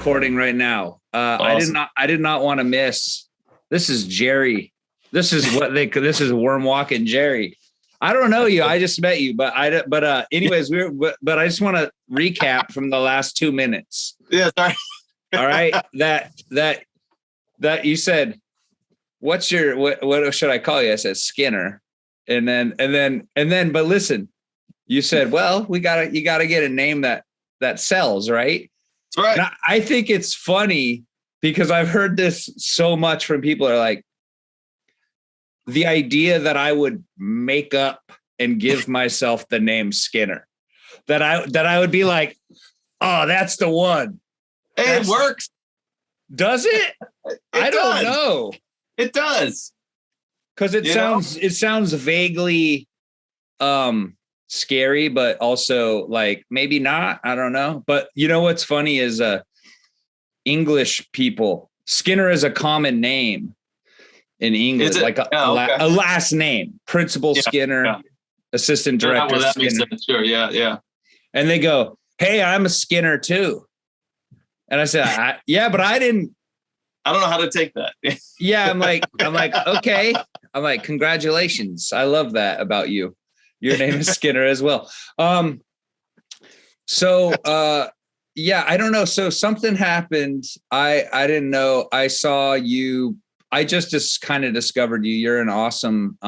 recording right now. Awesome. I did not want to miss. This is Jerry. This is Worm Walking Jerry. I don't know you. I just met you, but anyways, but I just want to recap from the last 2 minutes. Yeah, sorry. All right. That you said, what should I call you? I said Skinner. And then, but listen, you said, well, you gotta get a name that sells, right? That's right. And I think it's funny because I've heard this so much from people are like, the idea that I would make up and give myself the name Skinner, that I would be like, oh, that's the one. Hey, it works. Does it? I don't know. It does. Because it sounds vaguely scary, but also like maybe not. I don't know. But you know what's funny is English people, Skinner is a common name in English, like a last name. Principal Skinner, assistant director that Skinner. Makes sense. Sure, yeah. And they go, hey, I'm a Skinner too. And I said, yeah, but I don't know how to take that. Yeah, I'm like, okay. I'm like, congratulations. I love that about you. Your name is Skinner as well. Yeah, I don't know. So something happened. I didn't know. I saw you. I just kind of discovered you. You're an awesome.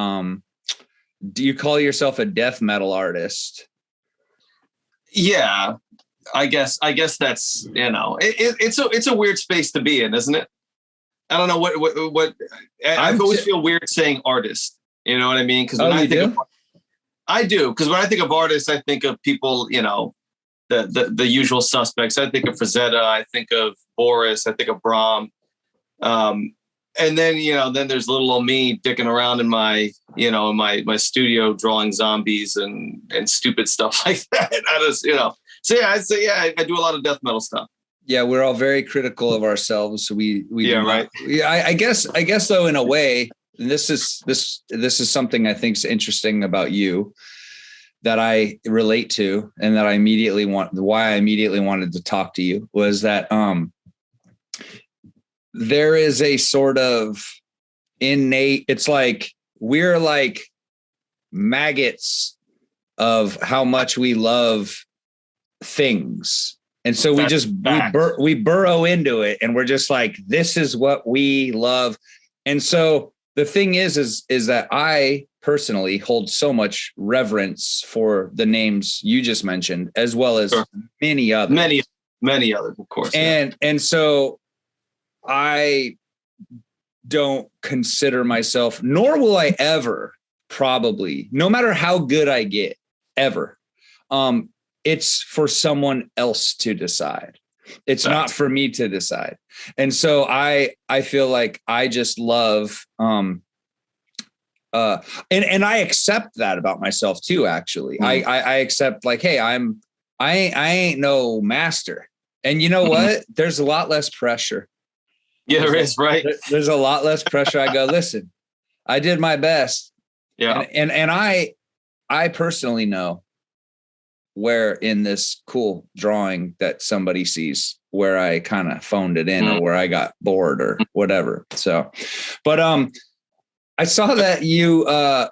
Do you call yourself a death metal artist? Yeah, I guess that's, it's a weird space to be in, isn't it? I don't know what I always feel weird saying artist. You know what I mean? Because when I do, because when I think of artists, I think of people, the usual suspects. I think of Frazetta, I think of Boris, I think of Brahm. And then, then there's little old me dicking around in my, my studio drawing zombies and stupid stuff like that. I just, so yeah, I'd say, I do a lot of death metal stuff. Yeah, we're all very critical of ourselves. So we right. Yeah, I guess though, in a way, and this is something I think is interesting about you that I relate to, and that why I immediately wanted to talk to you was that there is a sort of innate, it's like we're like maggots of how much we love things. And so we burrow into it, and we're just like, this is what we love. And so the thing is that I personally hold so much reverence for the names you just mentioned, as well as many others, of course. And so I don't consider myself, nor will I ever, probably, no matter how good I get ever, it's for someone else to decide. It's not for me to decide. And so I feel like I just love, and I accept that about myself too, actually. Mm-hmm. I accept, like, hey, I ain't no master. And you know what? There's a lot less pressure. Yeah, there is, right? There's a lot less pressure. I go, listen, I did my best. Yeah. And I personally know where in this cool drawing that somebody sees where I kind of phoned it in or where I got bored or whatever. So, but I saw that I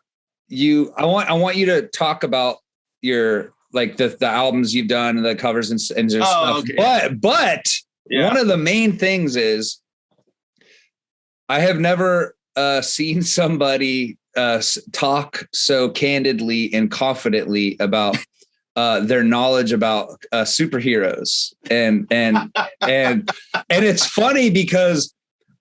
want you to talk about your, like the albums you've done and the covers and stuff. Okay. But one of the main things is I have never seen somebody talk so candidly and confidently about their knowledge about superheroes, and it's funny because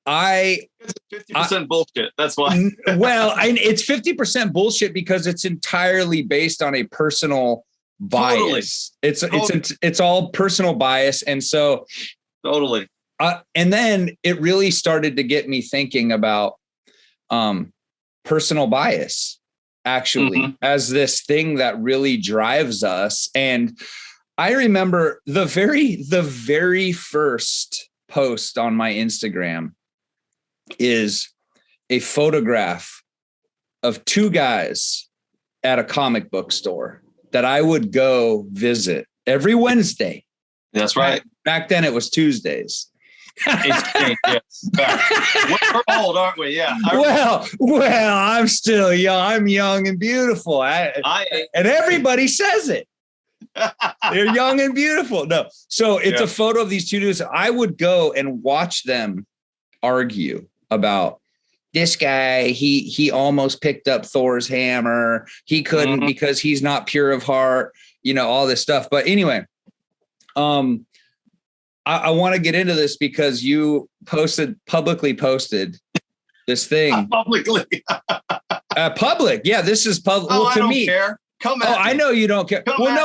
it's 50% bullshit. That's why. Well, it's 50% bullshit because it's entirely based on a personal bias. Totally. It's all personal bias, and so totally. And then it really started to get me thinking about personal bias, actually, as this thing that really drives us. And I remember the very first post on my Instagram is a photograph of two guys at a comic book store that I would go visit every Wednesday. That's right. Back then it was Tuesdays. Yes. We're old, aren't we? Yeah. Well, I'm still young. I'm young and beautiful. And everybody says it. They're young and beautiful. No. So it's a photo of these two dudes. I would go and watch them argue about this guy. He almost picked up Thor's hammer. He couldn't because he's not pure of heart, all this stuff. But anyway, I want to get into this because you publicly posted this thing. Publicly. Public. Yeah, this is public. Oh, well, to I don't me. care. Come at me. I know you don't care. Come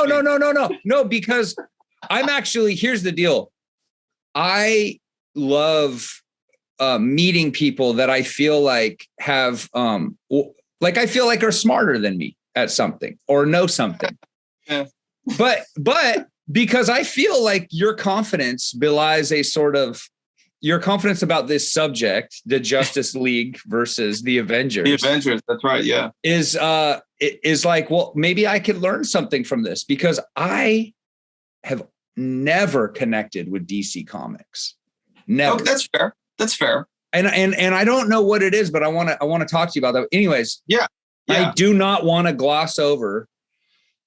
No, because I'm actually, here's the deal. I love meeting people that I feel like have, I feel like are smarter than me at something or know something. Yeah. But because I feel like your confidence belies your confidence about this subject, the Justice League versus the Avengers. The Avengers, that's right, yeah. Is like, well, maybe I could learn something from this because I have never connected with DC Comics. Never. Oh, that's fair. That's fair. And I don't know what it is, but I want to talk to you about that. Anyways, yeah. I do not want to gloss over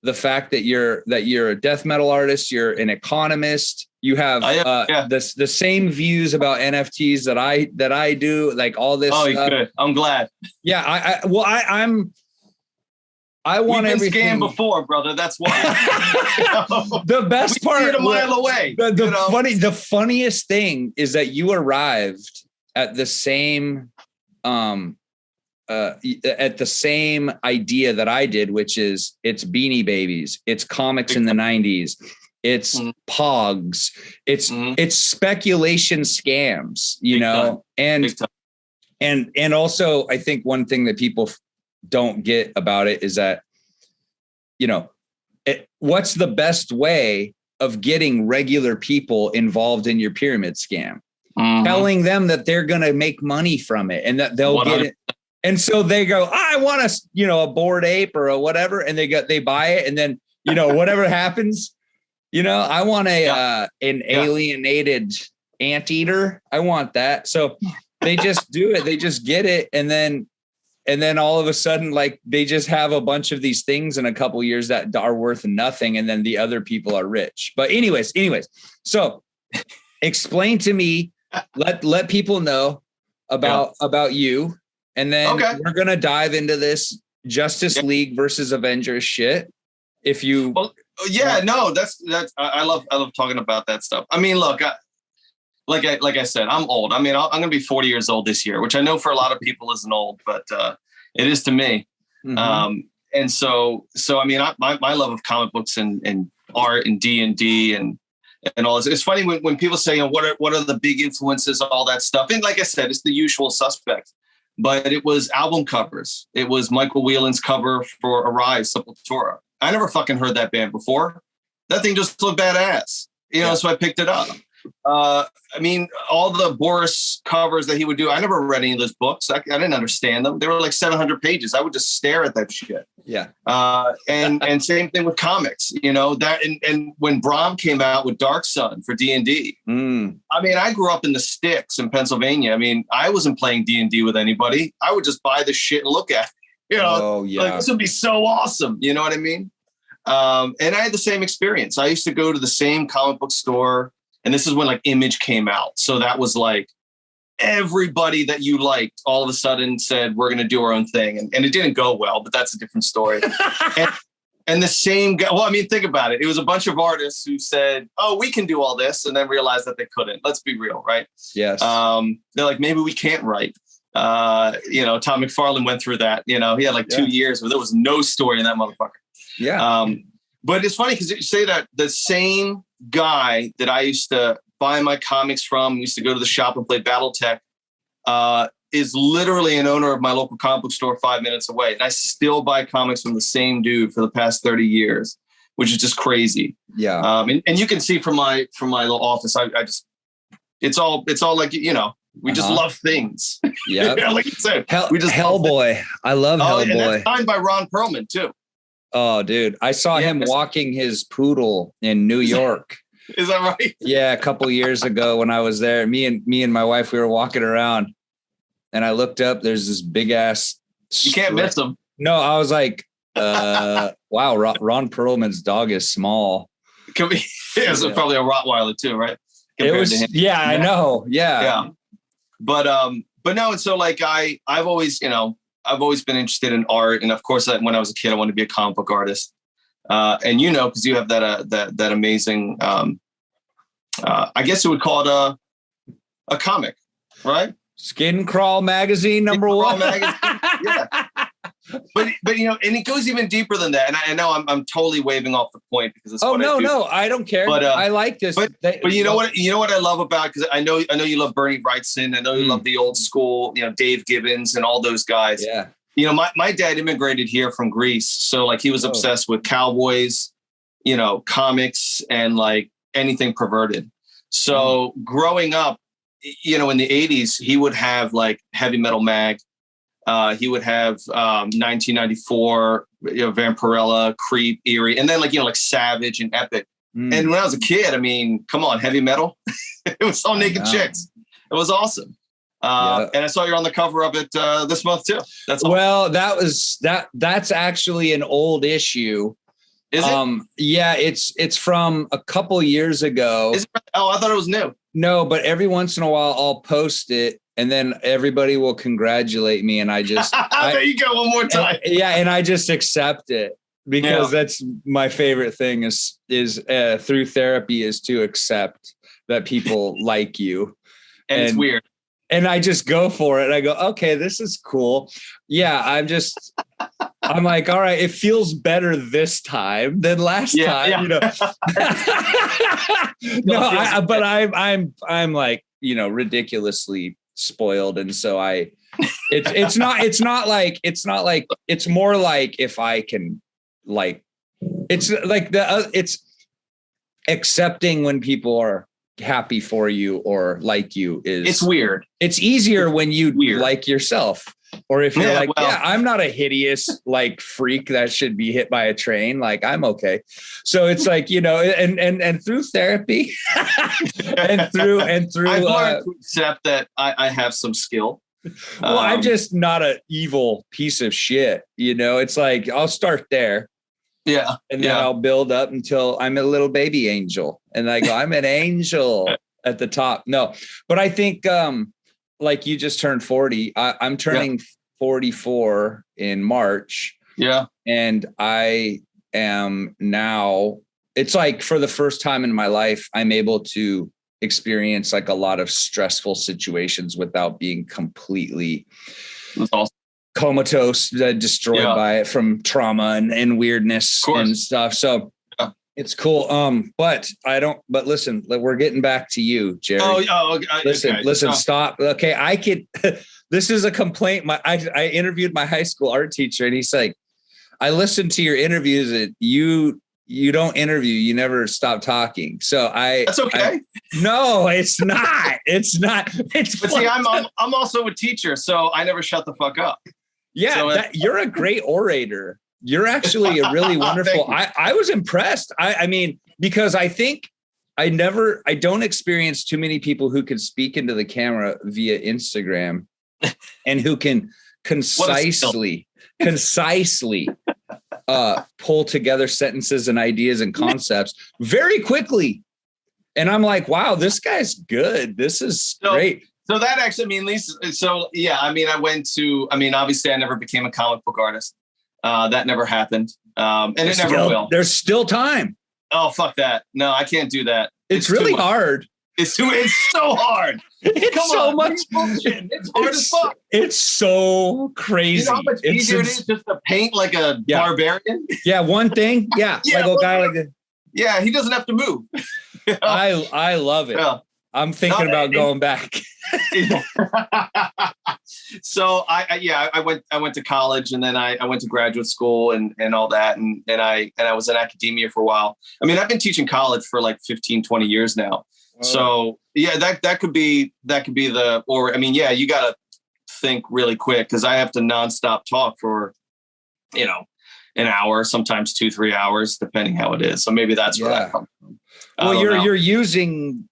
the fact that you're a death metal artist, you're an economist, you have the same views about NFTs that I do, like all this. Oh, good. I'm glad. Yeah, I want We've been everything. scammed before, brother. That's why. The best part, a mile away. The funniest thing is that you arrived at the same idea that I did, which is it's Beanie Babies, it's comics in the 90s, it's Pogs, it's speculation scams, and also I think one thing that people don't get about it is that, what's the best way of getting regular people involved in your pyramid scam? Telling them that they're going to make money from it and that they'll 100%. Get it. And so they go, I want a Bored Ape or a whatever. And they buy it. And then, whatever happens, I want an alienated anteater. I want that. So they just do it. They just get it. And then all of a sudden, like they just have a bunch of these things in a couple of years that are worth nothing. And then the other people are rich. But anyways, so explain to me, let people know about you. And then we're going to dive into this Justice League versus Avengers shit. If you, I love talking about that stuff. I mean, look, like I said, I'm old. I mean, I'm going to be 40 years old this year, which I know for a lot of people isn't old, but it is to me. Mm-hmm. And so, I mean, my love of comic books and art and D&D and all this. It's funny when people say, what are the big influences, all that stuff. And like I said, it's the usual suspects. But it was album covers. It was Michael Whelan's cover for Arise, Sepultura. I never fucking heard that band before. That thing just looked badass, so I picked it up. I mean, all the Boris covers that he would do, I never read any of those books. I didn't understand them. They were like 700 pages. I would just stare at that shit. Yeah. And same thing with comics, that, and when Brahm came out with Dark Sun for D&D, I mean, I grew up in the sticks in Pennsylvania. I mean, I wasn't playing D&D with anybody. I would just buy the shit and look at it, like this would be so awesome. You know what I mean? And I had the same experience. I used to go to the same comic book store. And this is when like Image came out. So that was like everybody that you liked all of a sudden said, we're going to do our own thing. And it didn't go well, but that's a different story. and the same guy, well, I mean, think about it. It was a bunch of artists who said, oh, we can do all this. And then realized that they couldn't. Let's be real, right? Yes. They're like, maybe we can't write. Tom McFarlane went through that. He had like 2 years where there was no story in that motherfucker. Yeah. But it's funny because you say that the same guy that I used to buy my comics from, used to go to the shop and play Battletech, is literally an owner of my local comic book store 5 minutes away. And I still buy comics from the same dude for the past 30 years, which is just crazy. Yeah. And you can see from my little office, it's all like, we just love things. Yeah. Like you said, we just Hellboy. I love Hellboy. And that's signed by Ron Perlman too. Oh, dude. I saw him walking his poodle in New York. Is that right? Yeah, a couple years ago when I was there, me and my wife, we were walking around, and I looked up. There's this big ass. You can't miss them. No, I was like, wow, Ron Perlman's dog is small. Could be. Yeah, so probably a Rottweiler too, right? Compared it was. To him. Yeah, I know. Yeah. Yeah. But no. And so like I've always been interested in art, and of course, when I was a kid, I wanted to be a comic book artist. And because you have that amazing, I guess you would call it a comic, right? Skin Crawl magazine #1. Magazine. Yeah. But and it goes even deeper than that. And I know I'm totally waving off the point because it's no, I don't care. But I like this. But you know what I love about, because I know you love Bernie Wrightson. I know you love the old school, Dave Gibbons and all those guys. Yeah. My dad immigrated here from Greece. So like he was obsessed with cowboys, comics and like anything perverted. So growing up, in the 80s, he would have like Heavy Metal Mag. He would have 1994, Vampirella, Creep, Eerie, and then like Savage and Epic. And when I was a kid, I mean, come on, heavy metal. It was all naked chicks. It was awesome. And I saw you're on the cover of it this month too. That's awesome. Well, that's actually an old issue. Is it? Yeah, it's from a couple years ago. Oh, I thought it was new. No, but every once in a while I'll post it, and then everybody will congratulate me, and I just there you go, one more time. And I just accept it, because that's my favorite thing is through therapy is to accept that people like you. And it's weird. And I just go for it. I go, okay, this is cool. Yeah, I'm like, all right, it feels better this time than last time. Yeah. But I'm like, ridiculously spoiled. And so it's more like if I can, like, it's like it's accepting when people are happy for you or like you it's weird. It's easier when you like yourself, or if you're I'm not a hideous like freak that should be hit by a train, like I'm okay. So it's like, and through therapy and through I've learned to accept that I have some skill. Well, I'm just not an evil piece of shit. It's like I'll start there. Yeah. And then I'll build up until I'm a little baby angel. And I go, I'm an angel at the top. No, but I think like you just turned 40. I'm turning 44 in March. Yeah. And I am now, it's like for the first time in my life, I'm able to experience like a lot of stressful situations without being completely comatose, destroyed by it from trauma and weirdness and stuff. So it's cool. But listen, we're getting back to you, Jerry. Listen, stop. Okay. This is a complaint. I interviewed my high school art teacher, and he's like, I listened to your interviews, and you don't interview. You never stop talking. So that's okay. No, it's not. It's not. But see, I'm also a teacher, so I never shut the fuck up. Yeah, so you're a great orator. You're actually a really wonderful. I was impressed. I mean, because I think I don't experience too many people who can speak into the camera via Instagram and who can concisely pull together sentences and ideas and concepts very quickly. And I'm like, wow, this guy's good. This is great. So that actually, obviously I never became a comic book artist. That never happened. And it never will. There's still time. Oh, fuck that. No, I can't do that. It's really hard. It's so hard. It's so much. It's hard as fuck. It's so crazy. You know how much easier it is just to paint like a barbarian? Yeah, one thing. Yeah, like a guy like that. Yeah, he doesn't have to move. I love it. Yeah. I'm thinking about going back. So I went to college, and then I went to graduate school and all that. And I was in academia for a while. I mean, I've been teaching college for like 15, 20 years now. Oh. So yeah, that could be you got to think really quick, because I have to nonstop talk for, an hour, sometimes 2-3 hours, depending how it is. So maybe that's where that comes from. Well, you're using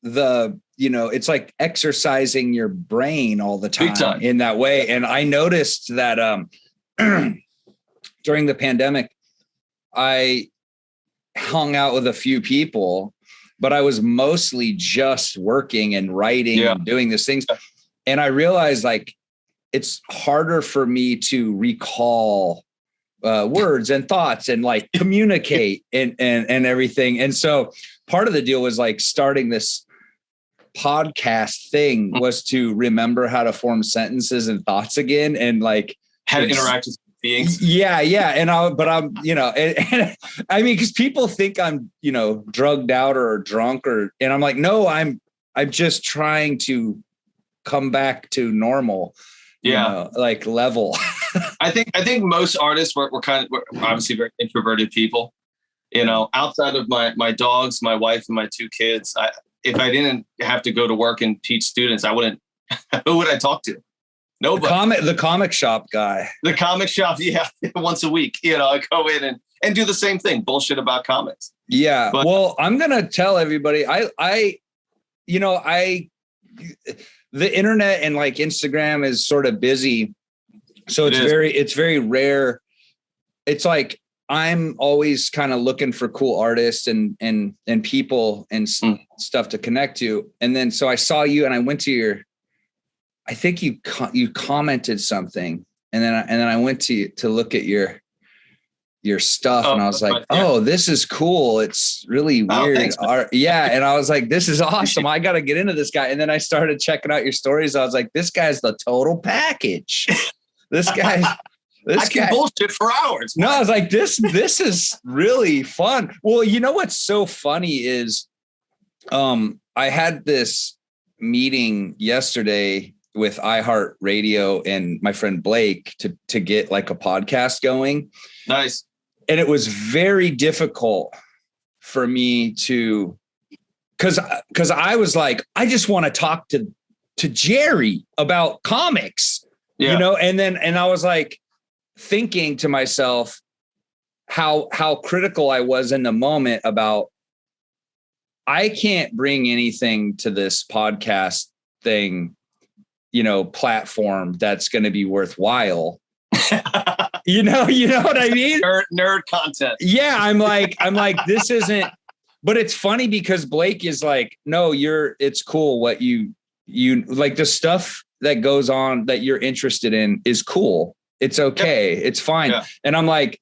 it's like exercising your brain all the time in that way. And I noticed that during the pandemic, I hung out with a few people, but I was mostly just working and writing and doing these things. And I realized like it's harder for me to recall words and thoughts and like communicate and everything. And so part of the deal was like starting this podcast thing was to remember how to form sentences and thoughts again and like how to interact with beings. Yeah. And I'm, and I mean, because people think I'm, drugged out or drunk and I'm like, no, I'm just trying to come back to normal. Like level. I think most artists we're obviously very introverted people, outside of my dogs, my wife and my 2 kids. If I didn't have to go to work and teach students, I wouldn't, who would I talk to? Nobody. The comic shop guy. The comic shop. Yeah. Once a week, I go in and do the same thing. Bullshit about comics. Yeah. But, well, I'm going to tell everybody, the internet and like Instagram is sort of busy. So it's very rare. It's like, I'm always kind of looking for cool artists and people and stuff to connect to. And then, so I saw you and I went to I think you commented something. And then I went to look at your stuff and I was like, this is cool. It's really weird. Thanks, and I was like, this is awesome. I got to get into this guy. And then I started checking out your stories. I was like, this guy's the total package. This guy can bullshit for hours. No, I was like, this is really fun. Well, what's so funny is I had this meeting yesterday with iHeartRadio and my friend Blake to get like a podcast going. Nice. And it was very difficult for me to, because I was like, I just want to talk to Jerry about comics, and I was like thinking to myself how critical I was in the moment about, I can't bring anything to this podcast thing, platform that's going to be worthwhile. You know what I mean? Nerd content. Yeah. I'm like, this isn't, but it's funny because Blake is like, no, it's cool. What you like, the stuff that goes on that you're interested in is cool. It's okay. Yep. It's fine. Yeah. And I'm like,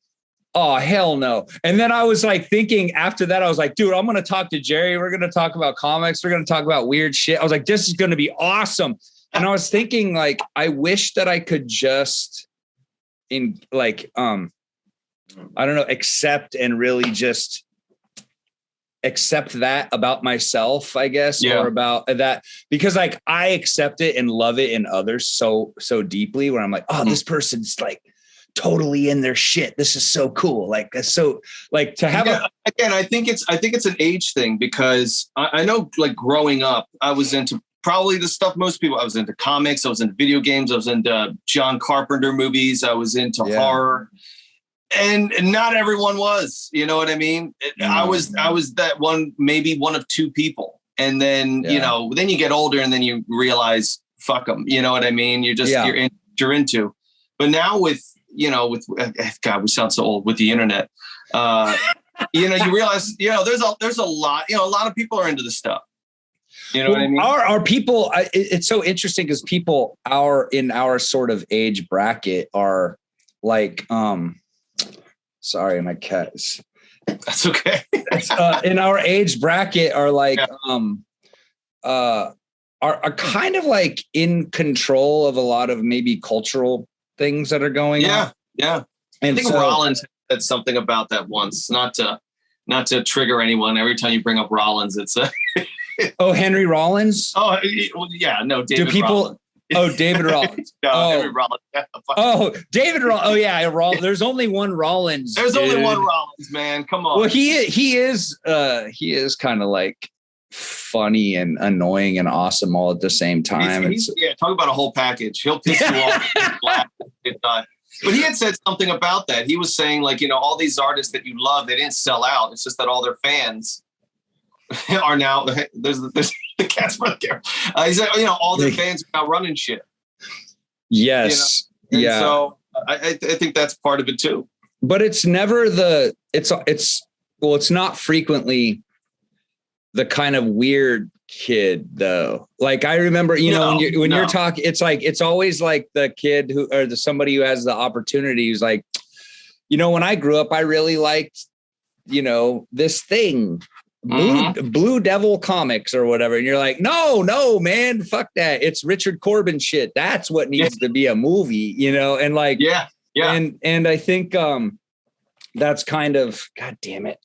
oh, hell no. And then I was like thinking after that, I was like, dude, I'm going to talk to Jerry. We're going to talk about comics. We're going to talk about weird shit. I was like, this is going to be awesome. And I was thinking like, I wish that I could just accept and really just accept that about myself, I guess, or about that, because like I accept it and love it in others so deeply, where I'm like, oh, this person's like totally in their shit. This is so cool. Like, so like to have again, I think it's an age thing, because I know like growing up, I was into probably the stuff most people, I was into comics, I was into video games, I was into John Carpenter movies, I was into horror. And not everyone was, you know what I mean? I was that one, maybe one of 2 people. And then, then you get older and then you realize, fuck them. You know what I mean? You're just, you're into, but now with God, we sound so old with the internet. You realize, there's a lot, a lot of people are into this stuff. You know what I mean? Our people, it's so interesting because people in our sort of age bracket are like, sorry, my cat is. That's okay. In our age bracket are like, are kind of like in control of a lot of maybe cultural things that are going on. Yeah. And I think Rollins said something about that once, not to trigger anyone. Every time you bring up Rollins, it's oh, Henry Rollins. Oh yeah. No, David. Do people? Rollins. Oh, David Rollins. David Rollins. Oh, David Rollins. Oh, yeah. There's only one Rollins. There's only one Rollins, man. Come on. Well, he is kind of like funny and annoying and awesome all at the same time. Talk about a whole package. He'll piss you off. But he had said something about that. He was saying, like, all these artists that you love, they didn't sell out. It's just that all their fans are now, there's the cat's right there. He said, all their fans are now running shit. Yes. And so I think that's part of it too. But it's never it's not frequently the kind of weird kid though. Like I remember, when you're talking, it's always like the kid somebody who has the opportunity who's like, when I grew up, I really liked, this thing, Blue Devil Comics or whatever. And you're like, no, man, fuck that. It's Richard Corbin shit. That's what needs to be a movie, and like, yeah. And I think that's kind of, God damn it.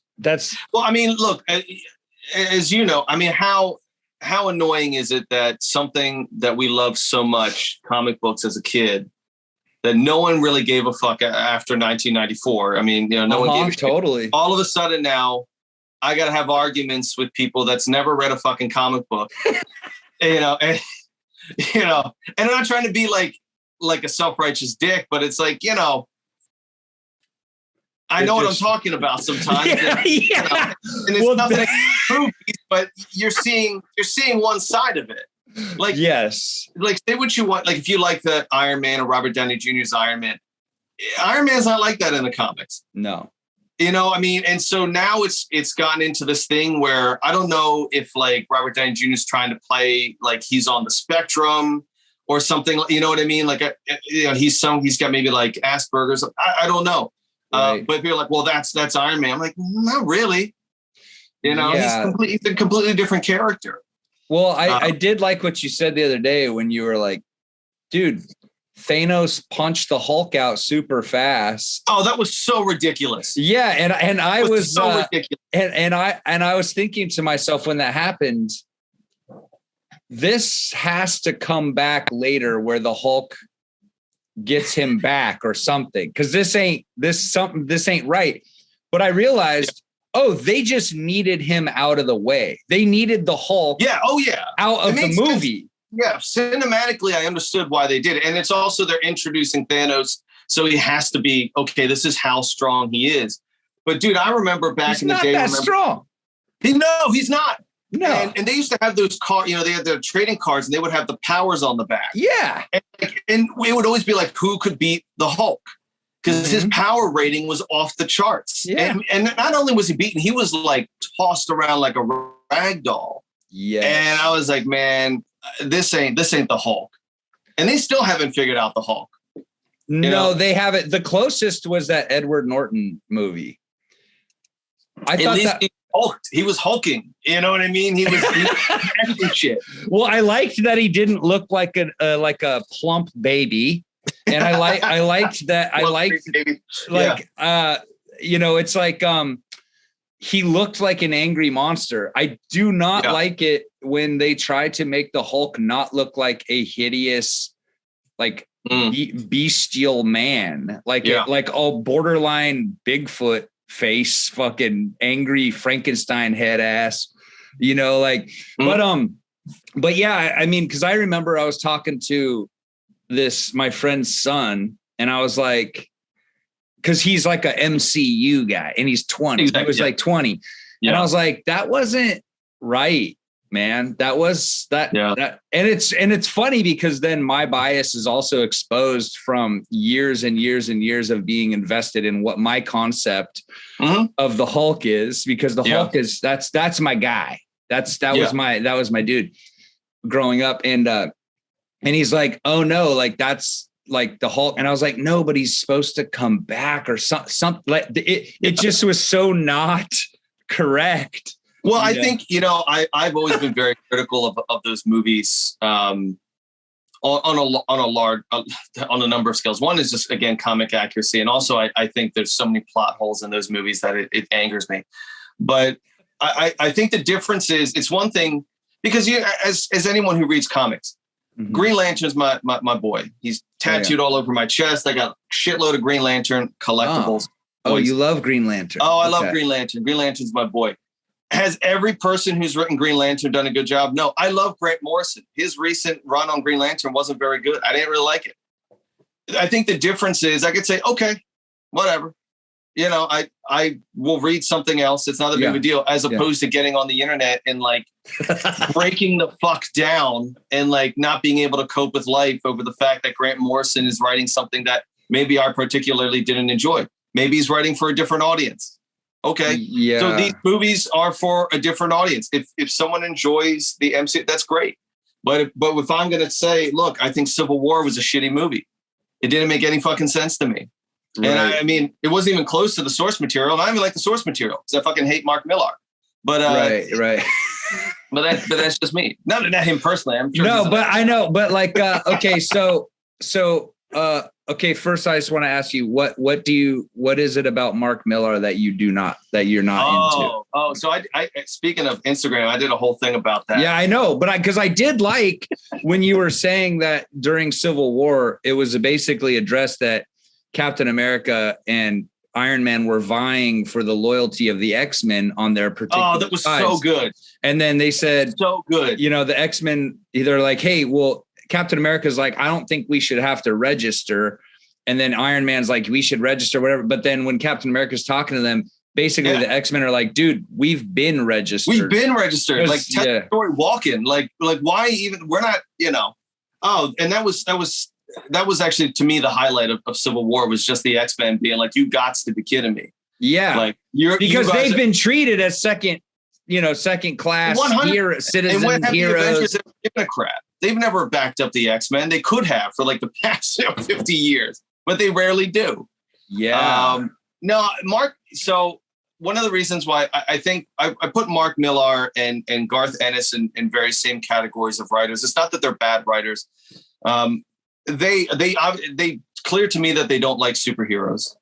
Well, I mean, look, as you know, I mean, how annoying is it that something that we love so much, comic books as a kid, that no one really gave a fuck after 1994. I mean, no one gave a shit. Totally. All of a sudden now, I got to have arguments with people that's never read a fucking comic book, and I'm not trying to be like a self-righteous dick, but it's like, I know what I'm talking about sometimes. And it's nothing against movies, but you're seeing one side of it. Like, yes. Like, say what you want. Like, if you like the Iron Man or Robert Downey Jr.'s Iron Man's not like that in the comics. No. I mean, and so now it's gotten into this thing where I don't know if like Robert Downey Jr. is trying to play like he's on the spectrum or something. You know what I mean? Like, he's got maybe like Asperger's. I don't know. Right. But you're like, well, that's Iron Man. I'm like, not really. He's a completely different character. Well, I did like what you said the other day when you were like, dude, Thanos punched the Hulk out super fast. Oh, that was so ridiculous. Yeah, and I was so ridiculous. And I was thinking to myself when that happened, this has to come back later where the Hulk gets him back or something, because this ain't right. But I realized, they just needed him out of the way. They needed the Hulk out of the movie. Sense. Yeah, cinematically, I understood why they did it. And it's also they're introducing Thanos, so he has to be, okay, this is how strong he is. But, dude, I remember back in the day. He's not that strong. No, he's not. No. And they used to have those cards, they had their trading cards, and they would have the powers on the back. Yeah. And it would always be like, who could beat the Hulk? Because his power rating was off the charts. Yeah. And not only was he beaten, he was like tossed around like a rag doll. Yeah. And I was like, man, this ain't the Hulk. And they still haven't figured out the Hulk. No, they haven't. The closest was that Edward Norton movie. I thought that he hulked. He was hulking. You know what I mean? He was acting shit. Well, I liked that he didn't look like a plump baby. And I liked that. It's like he looked like an angry monster. I do not like it when they try to make the Hulk not look like a hideous, like bestial man, like borderline Bigfoot face, fucking angry Frankenstein head ass, but yeah, I mean, because I remember I was talking to my friend's son, and I was like, because he's like a MCU guy and he's 20. Exactly. He was like 20. Yeah. And I was like, that wasn't right, man. That was that. And it's funny because then my bias is also exposed from years and years and years of being invested in what my concept of the Hulk is, because the Hulk is that's my guy. That was my dude growing up. And he's like, oh no, like that's like the Hulk. And I was like, no, but he's supposed to come back or something. Like it just was so not correct. Well, I think, I've always been very critical of those movies on a number of scales. One is just, again, comic accuracy. And also I think there's so many plot holes in those movies that it angers me. But I think the difference is, it's one thing because as anyone who reads comics, Green Lantern's my boy. He's tattooed all over my chest. I got a shitload of Green Lantern collectibles. Oh, you love Green Lantern. Oh, I love Green Lantern. Green Lantern's my boy. Has every person who's written Green Lantern done a good job? No, I love Grant Morrison. His recent run on Green Lantern wasn't very good. I didn't really like it. I think the difference is I could say, okay, whatever. You know, I will read something else. It's not a big of a deal, as opposed to getting on the internet and like breaking the fuck down and like not being able to cope with life over the fact that Grant Morrison is writing something that maybe I particularly didn't enjoy. Maybe he's writing for a different audience. Okay. Yeah. So these movies are for a different audience. If someone enjoys the MCU, that's great. But if I'm going to say, look, I think Civil War was a shitty movie. It didn't make any fucking sense to me. Right. And I mean, it wasn't even close to the source material. And I don't even like the source material because I fucking hate Mark Millar. But right. but that's just me. Not him personally. I'm sure but I know. But like, okay, so okay. First, I just want to ask you what is it about Mark Millar that you're not into? Oh, so I speaking of Instagram, I did a whole thing about that. Yeah, I know, but because I did like when you were saying that during Civil War, it was basically addressed that Captain America and Iron Man were vying for the loyalty of the X-Men on their particular Oh, that was sides. So good. And then they said, so good. You know, the X-Men either like, hey, well, Captain America's like, I don't think we should have to register. And then Iron Man's like, we should register, whatever. But then when Captain America's talking to them, basically the X-Men are like, dude, we've been registered. Like statutory walk-in. Like why even, we're not, you know. Oh, and that was actually, to me, the highlight of Civil War was just the X-Men being like, you gots to be kidding me. Yeah. Like because they've been treated as second class citizen heroes. Avengers have given a crap. They've never backed up the X-Men. They could have for like the past 50 years, but they rarely do. Yeah. No, Mark. So one of the reasons why I think I put Mark Millar and Garth Ennis in very same categories of writers. It's not that they're bad writers. They clear to me that they don't like superheroes.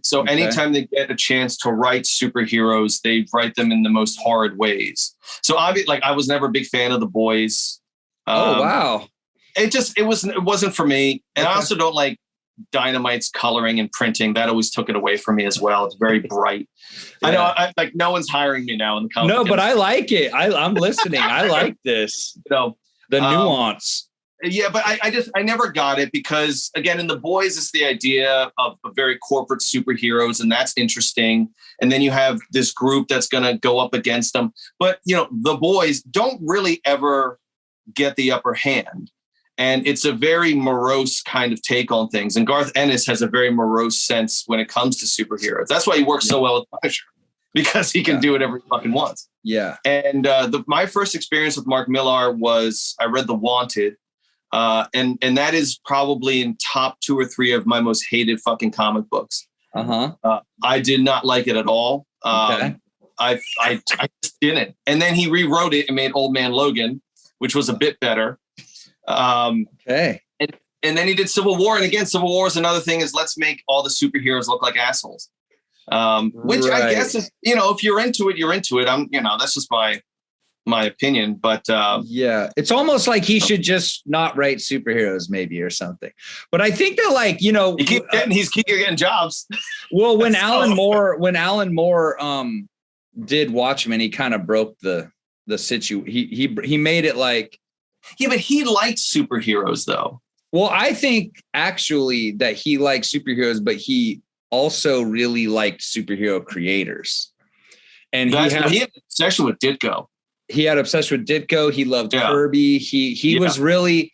So anytime they get a chance to write superheroes, they write them in the most horrid ways. So I was never a big fan of The Boys. Wow. It wasn't for me. And I also don't like Dynamite's coloring and printing. That always took it away from me as well. It's very bright. Yeah. I know like no one's hiring me now in the comic. No, but I like it. I'm listening. I like this. So the nuance. Yeah, but I never got it because, again, in The Boys, it's the idea of very corporate superheroes, and that's interesting. And then you have this group that's going to go up against them. But, you know, The Boys don't really ever get the upper hand. And it's a very morose kind of take on things. And Garth Ennis has a very morose sense when it comes to superheroes. That's why he works so well with Punisher, because he can do whatever he fucking wants. Yeah. And my first experience with Mark Millar was I read The Wanted. And that is probably in top 2 or 3 of my most hated fucking comic books. I did not like it at all. I just didn't. And then he rewrote it and made Old Man Logan, which was a bit better. And then he did Civil War. And again, Civil War is another thing is let's make all the superheroes look like assholes. Which I guess is, you know, if you're into it, you're into it. That's just my opinion, but yeah, it's almost like he should just not write superheroes maybe or something. But I think that, like, you know, he's getting jobs. Well, when Alan Moore did Watchmen, he kind of broke the situation. He made it like, yeah, but he liked superheroes though. Well, I think actually that he liked superheroes, but he also really liked superhero creators. And he had an obsession with Ditko. He had obsession with Ditko. He loved Kirby. He was really,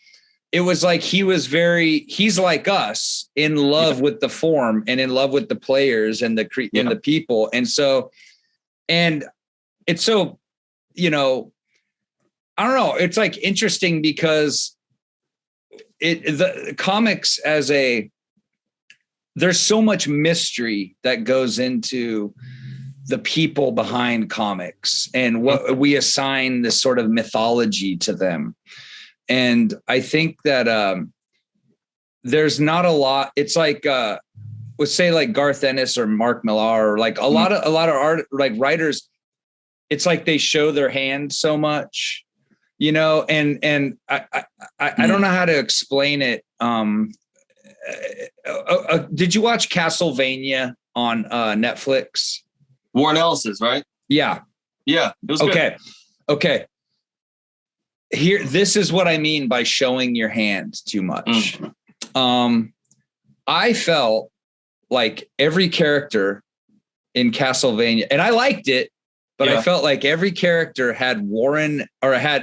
it was like he's like us, in love with the form and in love with the players and and the people. And so, and it's so, you know, I don't know. It's like interesting because the comics there's so much mystery that goes into the people behind comics and what we assign this sort of mythology to them. And I think that there's not a lot. It's like, let's say like Garth Ennis or Mark Millar, or like a lot of art, like writers, it's like they show their hand so much, you know, and I don't know how to explain it. Did you watch Castlevania on Netflix? Warren Ellis's, right? Yeah. Yeah. It was good. Okay. Here, this is what I mean by showing your hand too much. I felt like every character in Castlevania, and I liked it, but I felt like every character had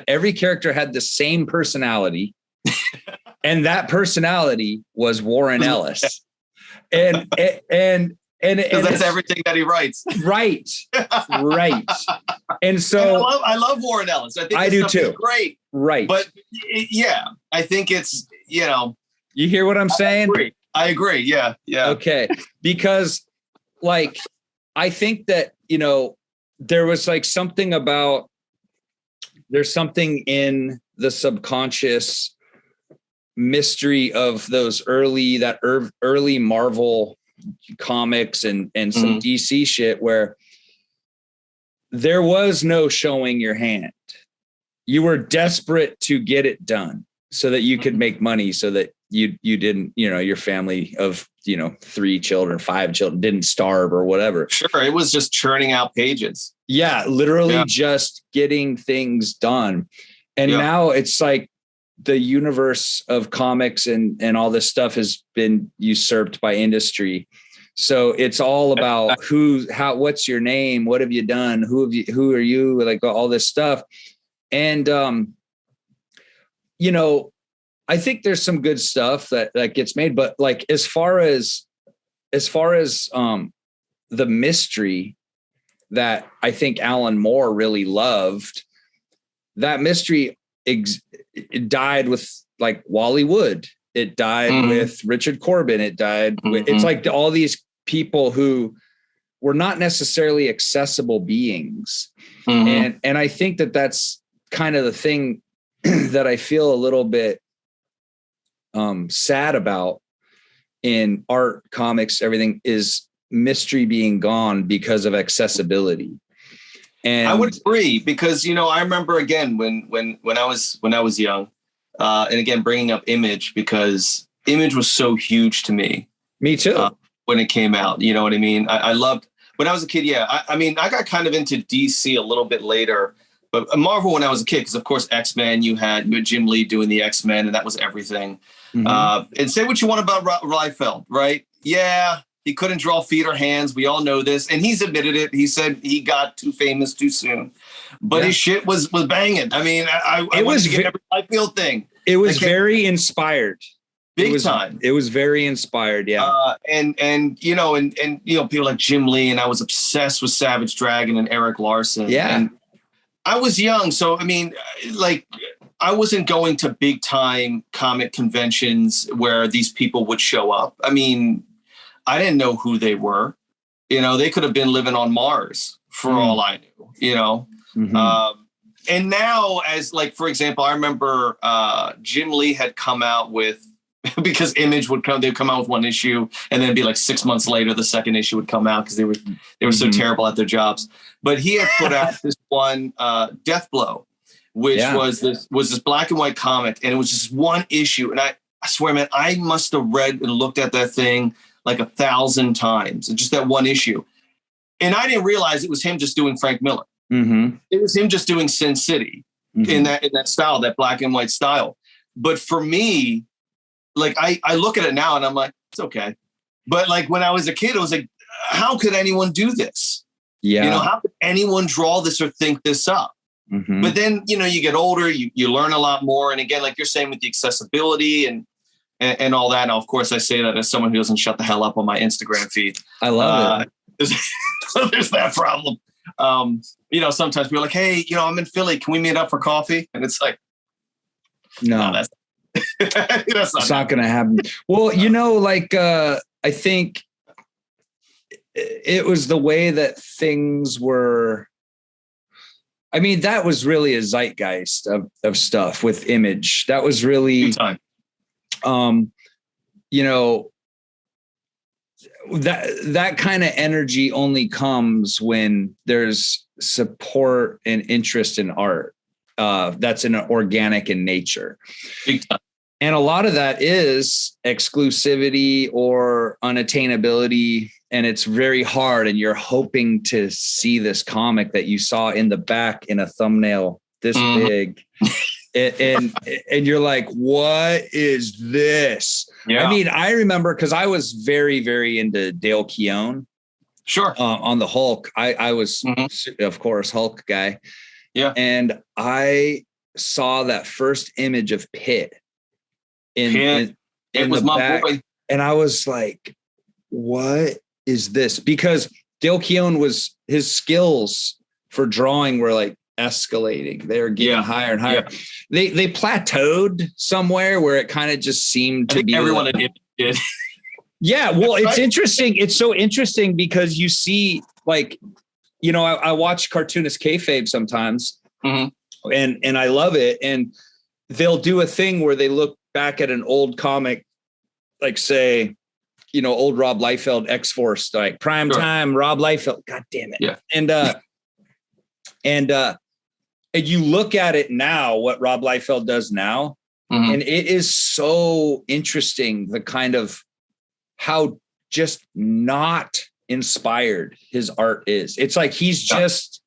every character had the same personality. And that personality was Warren Ellis. And that's everything that he writes. Right. And so I love Warren Ellis. I think I do too. Great. Right. But I think it's, you hear what I'm saying? I agree. Yeah. Yeah. Okay. Because like, I think that, there was like there's something in the subconscious mystery of those early Marvel comics and some DC shit where there was no showing your hand. You were desperate to get it done so that you could make money, so that you didn't, your family of, 3 children, 5 children didn't starve or whatever. Sure. It was just churning out pages. Yeah. Literally just getting things done. And now it's like the universe of comics and all this stuff has been usurped by industry. So it's all about what's your name? What have you done? Who are you? Like all this stuff. And, I think there's some good stuff that gets made, but like, as far as the mystery that I think Alan Moore really loved, that mystery it died with like Wally Wood. It died with Richard Corbin. It died with, it's like all these people who were not necessarily accessible beings. And I think that that's kind of the thing that I feel a little bit sad about in art, comics, everything, is mystery being gone because of accessibility. And I would agree, because, I remember again, when I was young, and again, bringing up Image, because Image was so huge to me. Me too. When it came out, you know what I mean? I loved, when I was a kid. Yeah. I got kind of into DC a little bit later, but Marvel when I was a kid, because of course, X-Men, you had Jim Lee doing the X-Men, and that was everything. And say what you want about Liefeld, right? Yeah. He couldn't draw feet or hands. We all know this. And he's admitted it. He said he got too famous too soon. But his shit was banging. I mean, I was every Liefeld thing. It was very inspired. Big time. It was very inspired. Yeah. And people like Jim Lee, and I was obsessed with Savage Dragon and Eric Larson. Yeah. And I was young. So, I mean, like, I wasn't going to big time comic conventions where these people would show up. I mean, I didn't know who they were. They could have been living on Mars for all I knew, and now, as like, for example, I remember Jim Lee had come out with, because Image they'd come out with one issue, and then it'd be like 6 months later, the second issue would come out because they were so terrible at their jobs. But he had put out this one, Death Blow, which was this black and white comic, and it was just one issue. And I swear, man, I must have read and looked at that thing like 1,000 times, just that one issue. And I didn't realize it was him just doing Frank Miller. It was him just doing Sin City in that style, that black and white style. But for me, like, I look at it now and I'm like, it's okay. But like, when I was a kid, it was like, how could anyone do this? Yeah. How could anyone draw this or think this up? But then, you get older, you learn a lot more. And again, like you're saying, with the accessibility and all that. Now, of course, I say that as someone who doesn't shut the hell up on my Instagram feed. I love it. There's that problem. Sometimes people are like, hey, I'm in Philly. Can we meet up for coffee? And it's like, no, that's it's not going to happen. Well, I think it was the way that things were. I mean, that was really a zeitgeist of stuff with Image. That was really, that kind of energy only comes when there's support and interest in art. That's organic in nature. Big time. And a lot of that is exclusivity or unattainability. And it's very hard. And you're hoping to see this comic that you saw in the back in a thumbnail this big. and you're like, what is this? Yeah. I mean, I remember because I was very, very into Dale Keown. Sure. On the Hulk. I was, of course, Hulk guy. Yeah. And I saw that first image of Pitt in was the my back, boy. and I was like, what is this? Because Dale Keown his skills for drawing were like escalating. They were getting higher and higher. Yeah. They plateaued somewhere where it kind of just seemed to be everyone did. Yeah, well, it's interesting. It's so interesting because you see, like, you know, I watch cartoonist kayfabe sometimes, and I love it. And they'll do a thing where they look back at an old comic, like, say, you know, old Rob Liefeld X-Force, like prime time Rob Liefeld. God damn it! Yeah, and you look at it now, what Rob Liefeld does now, and it is so interesting. The kind of how just not inspired his art is. It's like he's just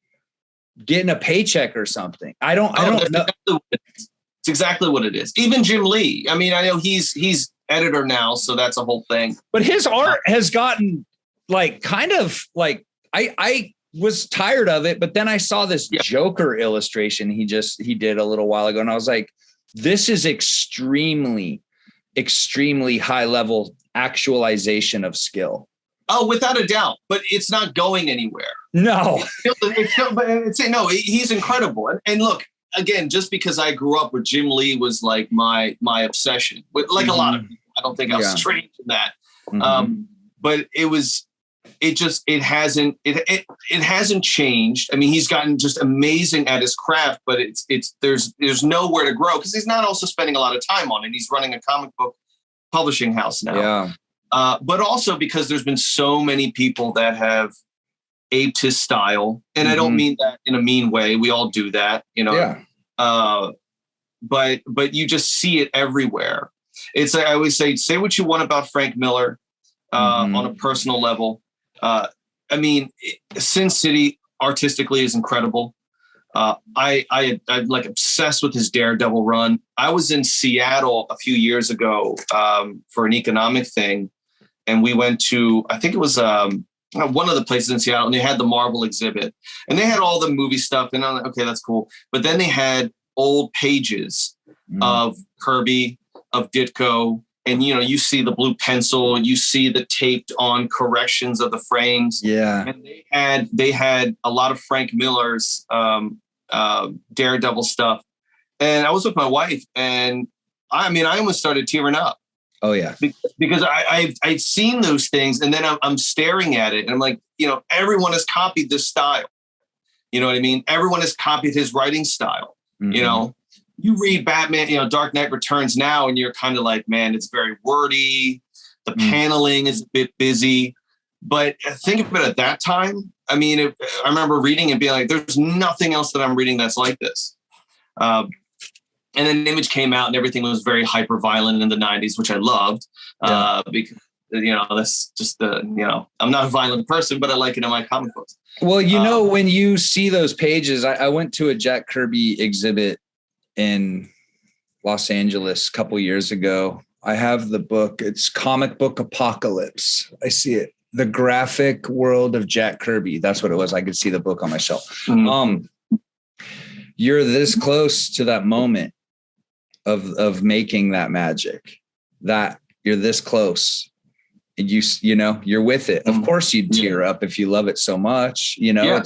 getting a paycheck or something. I don't know. It's exactly what it is. Even Jim Lee. I mean, I know he's editor now, so that's a whole thing. But his art has gotten like kind of like I was tired of it, but then I saw this Joker illustration he did a little while ago, and I was like, this is extremely high level actualization of skill. Oh, without a doubt, but it's not going anywhere. No, he's incredible. And look, again, just because I grew up with Jim Lee was like my obsession, like a lot of people. I don't think I was strange in that. But it hasn't changed. I mean, he's gotten just amazing at his craft, but there's nowhere to grow because he's not also spending a lot of time on it. He's running a comic book publishing house now. Yeah. But also because there's been so many people that have aped his style. And I don't mean that in a mean way. We all do that, you know. Yeah. But you just see it everywhere. It's like I always say what you want about Frank Miller on a personal level. I mean, Sin City artistically is incredible. I'm like obsessed with his Daredevil run. I was in Seattle a few years ago for an economic thing, and we went to, I think it was one of the places in Seattle, and they had the Marvel exhibit, and they had all the movie stuff, and I'm like, okay, that's cool. But then they had old pages of Kirby, of Ditko, and you know, you see the blue pencil, and you see the taped on corrections of the frames. Yeah, and they had a lot of Frank Miller's Daredevil stuff, and I was with my wife, and I mean, I almost started tearing up. Oh yeah, because I've seen those things, and then I'm staring at it, and I'm like, you know, everyone has copied this style. You know what I mean? Everyone has copied his writing style. You know, you read Batman, you know, Dark Knight Returns now, and you're kind of like, man, it's very wordy. The paneling is a bit busy, but think of it at that time. I mean, I remember reading and being like, there's nothing else that I'm reading that's like this. And then Image came out and everything was very hyper violent in the 90s, which I loved. Because, you know, that's just you know, I'm not a violent person, but I like it in my comic books. Well, you know, when you see those pages, I went to a Jack Kirby exhibit in Los Angeles a couple years ago. I have the book. It's Comic Book Apocalypse. I see it. The Graphic World of Jack Kirby. That's what it was. I could see the book on my shelf. You're this close to that moment of making that magic, that you're this close, and you know, you're with it. Of course you'd tear up if you love it so much, you know.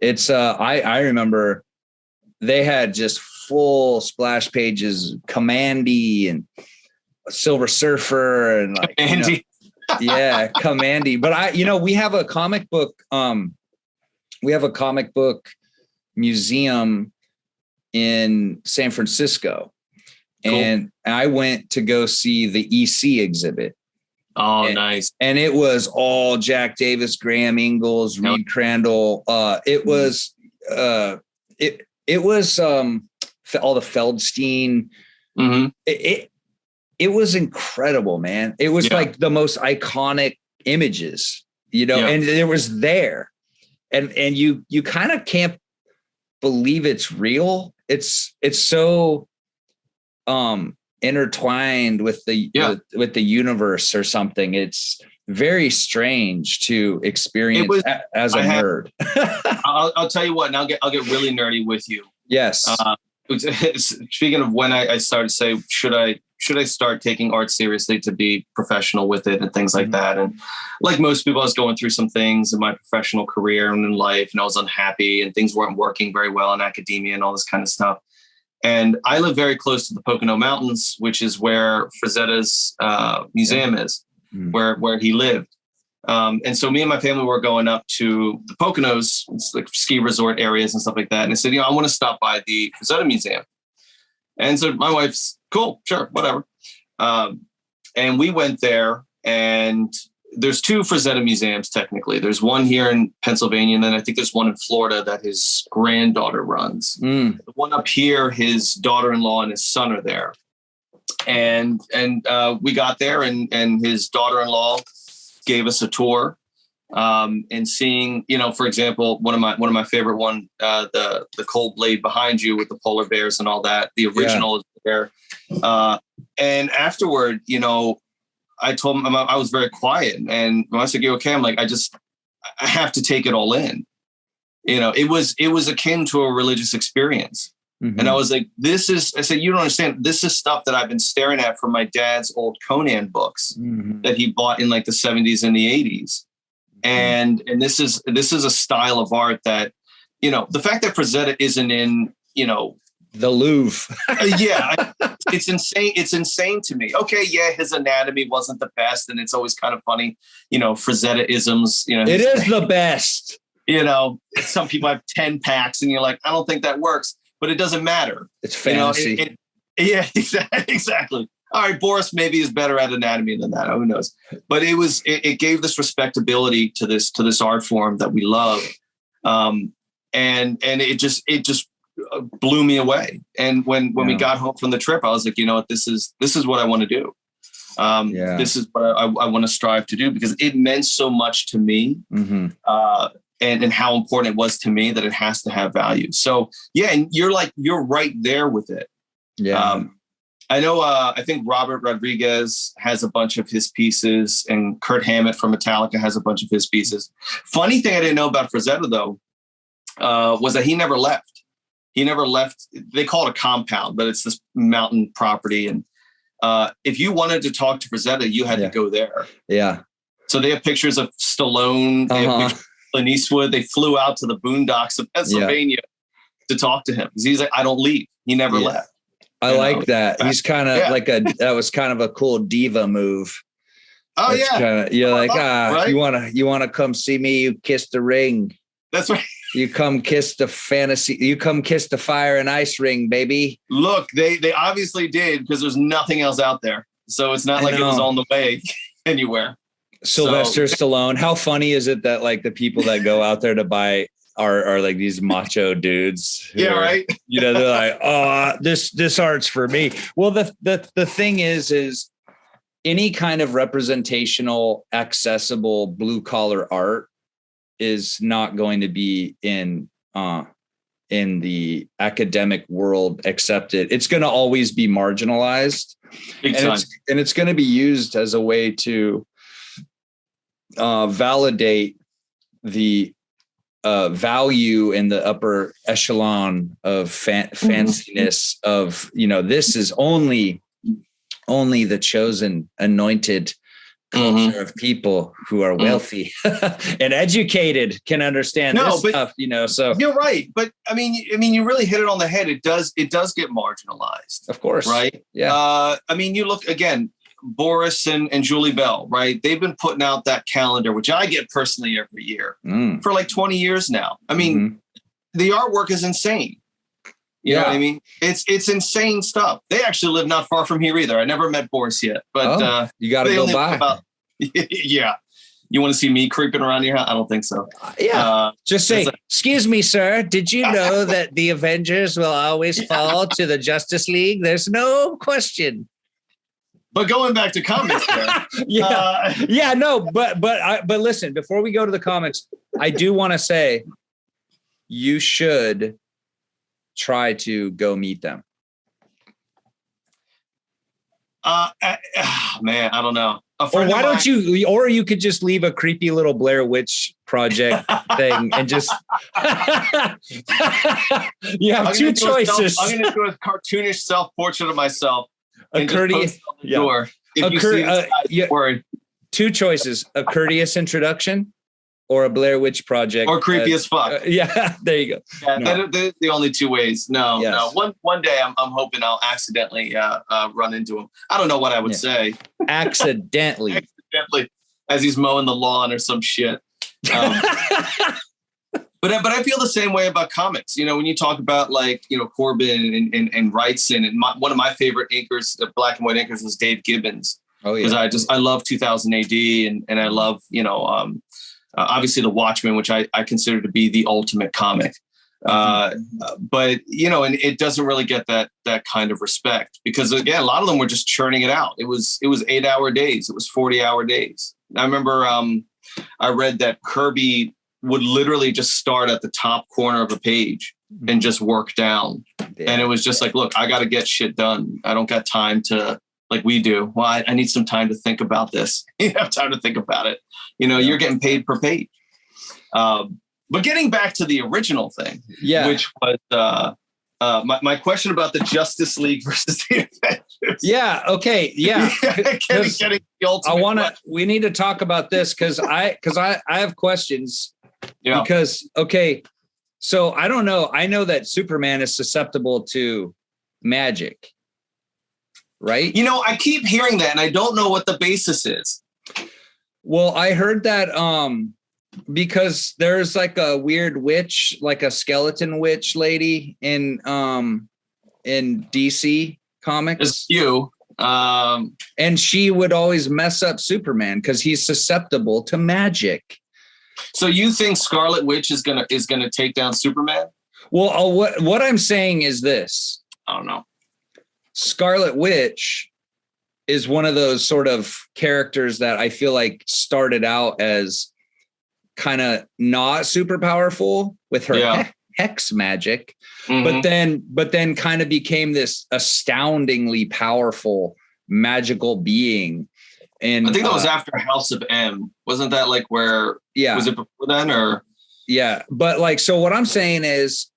I remember they had just full splash pages, Commandy and Silver Surfer and like, Commandy. You know, yeah, Commandy. But we have a comic book museum in San Francisco. Cool. And I went to go see the EC exhibit. Oh, nice. And it was all Jack Davis, Graham Ingalls, Reed Crandall. It was all the Feldstein. It was incredible, man. It was like the most iconic images, you know, and it was there. And you kind of can't believe it's real. It's so intertwined with the universe or something. It's very strange to experience as a nerd. I'll tell you what, and I'll get really nerdy with you. Yes. Speaking of when I started to say, should I start taking art seriously to be professional with it and things like that? And like most people, I was going through some things in my professional career and in life, and I was unhappy and things weren't working very well in academia and all this kind of stuff. And I live very close to the Pocono Mountains, which is where Frazetta's museum is, where he lived. And so me and my family were going up to the Poconos, it's like ski resort areas and stuff like that. And I said, I want to stop by the Frazetta Museum. And so my wife's cool, sure, whatever. And we went there, and there's two Frazetta museums, technically. There's one here in Pennsylvania, and then I think there's one in Florida that his granddaughter runs. The one up here, his daughter-in-law and his son are there. And we got there, and his daughter-in-law gave us a tour, and seeing, for example, one of my favorite one, the Cold Blade behind you with the polar bears and all that. The original is there. And afterward, I told him I was very quiet, and when I said, "You okay?" I'm like, I have to take it all in. It was akin to a religious experience. And I was like, I said, you don't understand. This is stuff that I've been staring at from my dad's old Conan books that he bought in like the 70s and the 80s. And this is a style of art that, the fact that Frazetta isn't in, the Louvre. It's insane. It's insane to me. Okay. Yeah. His anatomy wasn't the best. And it's always kind of funny, Frazetta isms, it is the best. Some people have 10 packs and you're like, I don't think that works. But it doesn't matter. It's fantasy. Exactly. All right, Boris maybe is better at anatomy than that. Who knows? But it gave this respectability to this art form that we love, and it just blew me away. And when we got home from the trip, I was like, this is what I want to do. This is what I want to strive to do, because it meant so much to me. And how important it was to me that it has to have value. So and you're right there with it. I know. I think Robert Rodriguez has a bunch of his pieces, and Kurt Hammett from Metallica has a bunch of his pieces. Funny thing I didn't know about Frazetta though was that he never left. They call it a compound, but it's this mountain property. And if you wanted to talk to Frazetta, you had to go there. Yeah. So they have pictures of Stallone. They have pictures Clint Eastwood. They flew out to the boondocks of Pennsylvania to talk to him, because he's like, I don't leave. He never left. I like that. He's kind of like that was kind of a cool diva move. Oh, You're like, right? you want to come see me? You kiss the ring. That's right. You come kiss the fantasy. You come kiss the fire and ice ring, baby. Look, they obviously did, because there's nothing else out there. So it's not like it was on the way anywhere. Sylvester Stallone. How funny is it that like the people that go out there to buy are like these macho dudes? Right. They're like, oh, this art's for me. Well, the thing is any kind of representational, accessible blue collar art is not going to be in the academic world accepted. It's going to always be marginalized, and it's going to be used as a way to validate the value in the upper echelon of fanciness of, this is only the chosen anointed culture of people who are wealthy and educated can understand this stuff, so you're right. But I mean, you really hit it on the head. It does get marginalized. Of course. Right. Yeah. I mean, you look again, Boris and Julie Bell, right? They've been putting out that calendar, which I get personally every year for like 20 years now. I mean, the artwork is insane. You know what I mean? It's insane stuff. They actually live not far from here either. I never met Boris yet, but you got to go by. Yeah. You want to see me creeping around your house? I don't think so. Just say, excuse me, sir. Did you know that the Avengers will always fall to the Justice League? There's no question. But going back to comics there. But listen, before we go to the comics, I do want to say you should try to go meet them. Man, I don't know. Or why don't you? Or you could just leave a creepy little Blair Witch Project thing and just. You have two choices. I'm going to do a cartoonish self-portrait of myself. A courteous door. If you see this, worry. Two choices: a courteous introduction, or a Blair Witch Project, or creepy as fuck. Yeah, there you go. Yeah, they're the only two ways. No. One day I'm hoping I'll accidentally run into him. I don't know what I would say. Accidentally, as he's mowing the lawn or some shit. But I feel the same way about comics. You know, when you talk about like, you know, Corbin and Wrightson, and one of my favorite inkers, the black and white inkers, was Dave Gibbons. Oh yeah, because I love 2000 AD and I love, you know, obviously The Watchmen, which I consider to be the ultimate comic. But you know, and it doesn't really get that kind of respect because again, a lot of them were just churning it out. It was 8-hour days. It was 40-hour days. I remember I read that Kirby would literally just start at the top corner of a page and just work down. Yeah. And it was just like, look, I got to get shit done. I don't got time to, like we do. Well, I need some time to think about this. You have time to think about it. You know, You're getting paid per page. But getting back to the original thing, which was my question about the Justice League versus the Avengers. Yeah. Okay. Yeah. Getting the ultimate we need to talk about this because I have questions. Yeah. Because, okay, so I don't know. I know that Superman is susceptible to magic, right? You know, I keep hearing that and I don't know what the basis is. Well, I heard that because there's like a weird witch, like a skeleton witch lady in DC Comics. It's you. And she would always mess up Superman because he's susceptible to magic. So you think Scarlet Witch is gonna take down Superman? Well, what I'm saying is this. I don't know. Scarlet Witch is one of those sort of characters that I feel like started out as kind of not super powerful with her hex magic, but then kind of became this astoundingly powerful magical being. And I think that was after House of M. Wasn't that like where? Yeah. Was it before then or? Yeah. But like, so what I'm saying is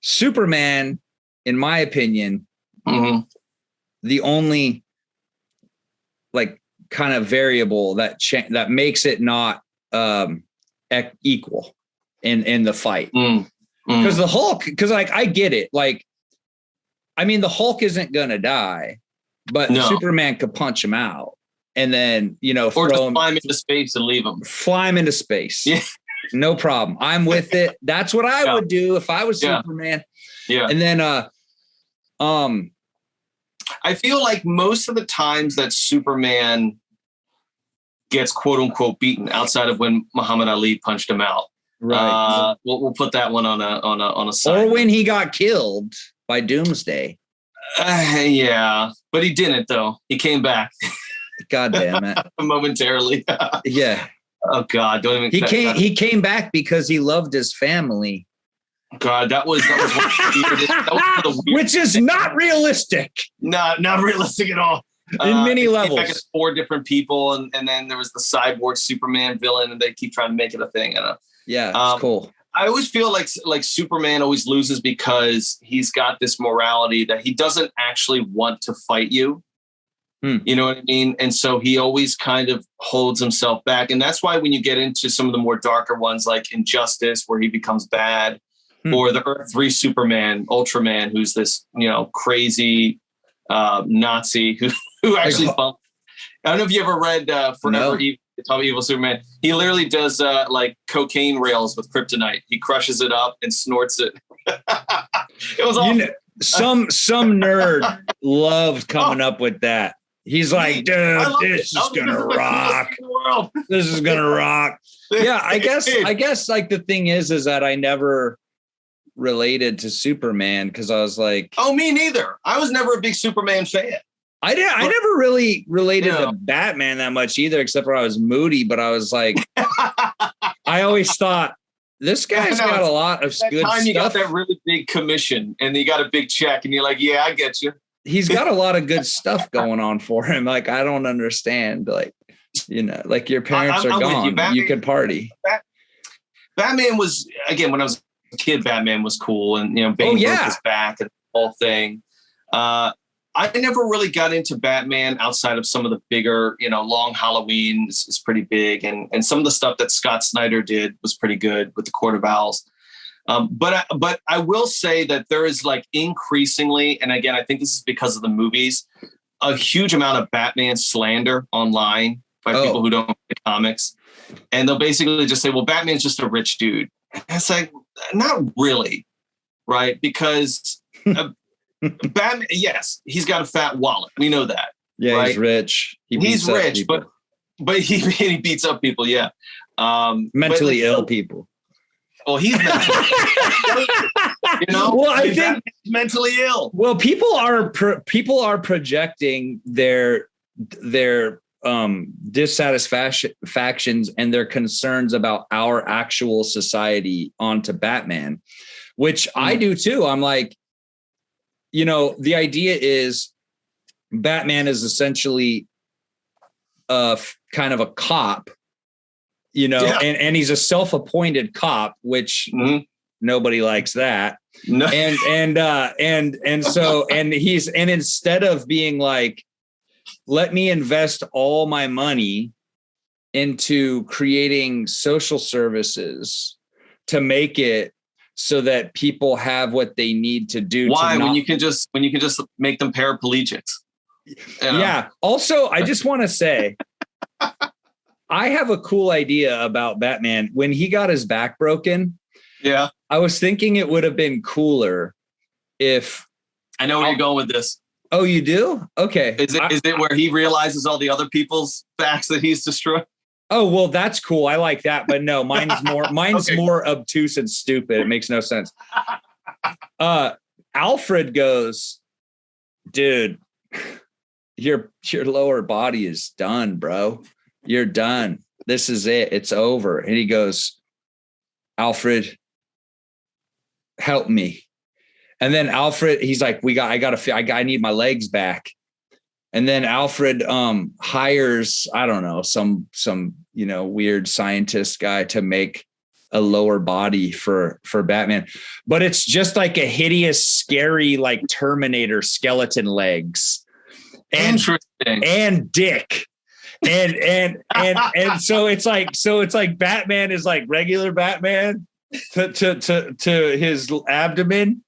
Superman, in my opinion, the only like kind of variable that that makes it not equal in the fight. Because the Hulk, because like, I get it. Like, I mean, the Hulk isn't going to die, but Superman could punch him out. And then, you know, or just fly him into space and leave him. Fly him into space. Yeah. No problem. I'm with it. That's what I would do if I was Superman. Yeah. And then I feel like most of the times that Superman gets quote unquote beaten outside of when Muhammad Ali punched him out. Right. We'll put that one on a side. Or when he got killed by Doomsday. Yeah. But he didn't though. He came back. God damn it. Momentarily. Yeah. Oh God. Don't even he came back because he loved his family. God, that was one of the weirdest, which is not realistic. No, not realistic at all. In many levels. Back as 4 different people, and then there was the cyborg Superman villain, and they keep trying to make it a thing. Yeah, it's cool. I always feel like Superman always loses because he's got this morality that he doesn't actually want to fight you. You know what I mean? And so he always kind of holds himself back. And that's why when you get into some of the more darker ones like Injustice, where he becomes bad, or the Earth 3 Superman, Ultraman, who's this, you know, crazy Nazi who actually bumped. I don't know if you ever read Forever Evil Superman. He literally does like cocaine rails with kryptonite. He crushes it up and snorts it. It was awful. Some nerd loved coming up with that. He's like, dude, this is gonna rock. This is gonna rock. Yeah, I guess like the thing is that I never related to Superman because I was like, oh, me neither. I was never a big Superman fan. I never really related to Batman that much either, except for I was moody. But I was like, I always thought this guy's got a lot of good stuff. You got that really big commission and you got a big check, and you're like, yeah, I get you. he's got a lot of good stuff going on for him. Like, I don't understand. Like, like your parents are gone. You could party. Batman was, again, when I was a kid, Batman was cool. And, Bane broke his back and the whole thing. I never really got into Batman outside of some of the bigger, Long Halloween is pretty big. And some of the stuff that Scott Snyder did was pretty good with the Court of Owls. But I will say that there is like increasingly, and again, I think this is because of the movies, a huge amount of Batman slander online by people who don't read comics. And they'll basically just say, well, Batman's just a rich dude. And it's like, not really, right? Because Batman, yes, he's got a fat wallet. We know that. Yeah, right? He's rich. He's rich, but he beats up people. Yeah, mentally ill people. Well, he's mentally ill. Well, I think mentally ill. Well, people are projecting their dissatisfactions and their concerns about our actual society onto Batman, which I do too. I'm like, the idea is Batman is essentially kind of a cop, and he's a self-appointed cop, which nobody likes that. No. And so instead of being like, let me invest all my money into creating social services to make it so that people have what they need to do. Why? When you can just make them paraplegics. Yeah. Also, I just want to say, I have a cool idea about Batman. When he got his back broken, yeah, I was thinking it would have been cooler if. I know where you're going with this. Oh, you do? Okay. Is it where he realizes all the other people's backs that he's destroyed? Oh, well, that's cool. I like that. But no, mine's more obtuse and stupid. It makes no sense. Alfred goes, dude, your lower body is done, bro. You're done. This is it. It's over. And he goes, Alfred, help me. And then Alfred, he's like, I need my legs back. And then Alfred hires, I don't know, some weird scientist guy to make a lower body for Batman. But it's just like a hideous, scary, like Terminator skeleton legs. Interesting. And dick. And so it's like Batman is like regular Batman to his abdomen.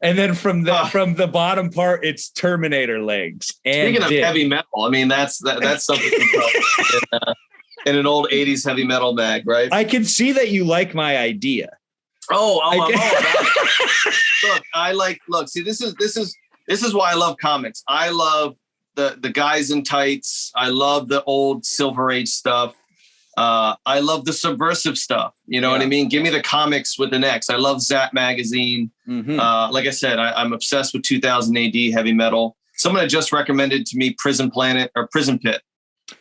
And then from the bottom part, it's Terminator legs. And speaking of heavy metal, I mean that's something in an old 80s heavy metal bag, right? I can see that you like my idea. Look, see, this is why I love comics. I love the guys in tights. I love the old Silver Age stuff. I love the subversive stuff. You know what I mean? Give me the comics with an X. I love Zap magazine. Mm-hmm. Like I said, I'm obsessed with 2000 AD heavy metal. Someone had just recommended to me Prison Planet or Prison Pit.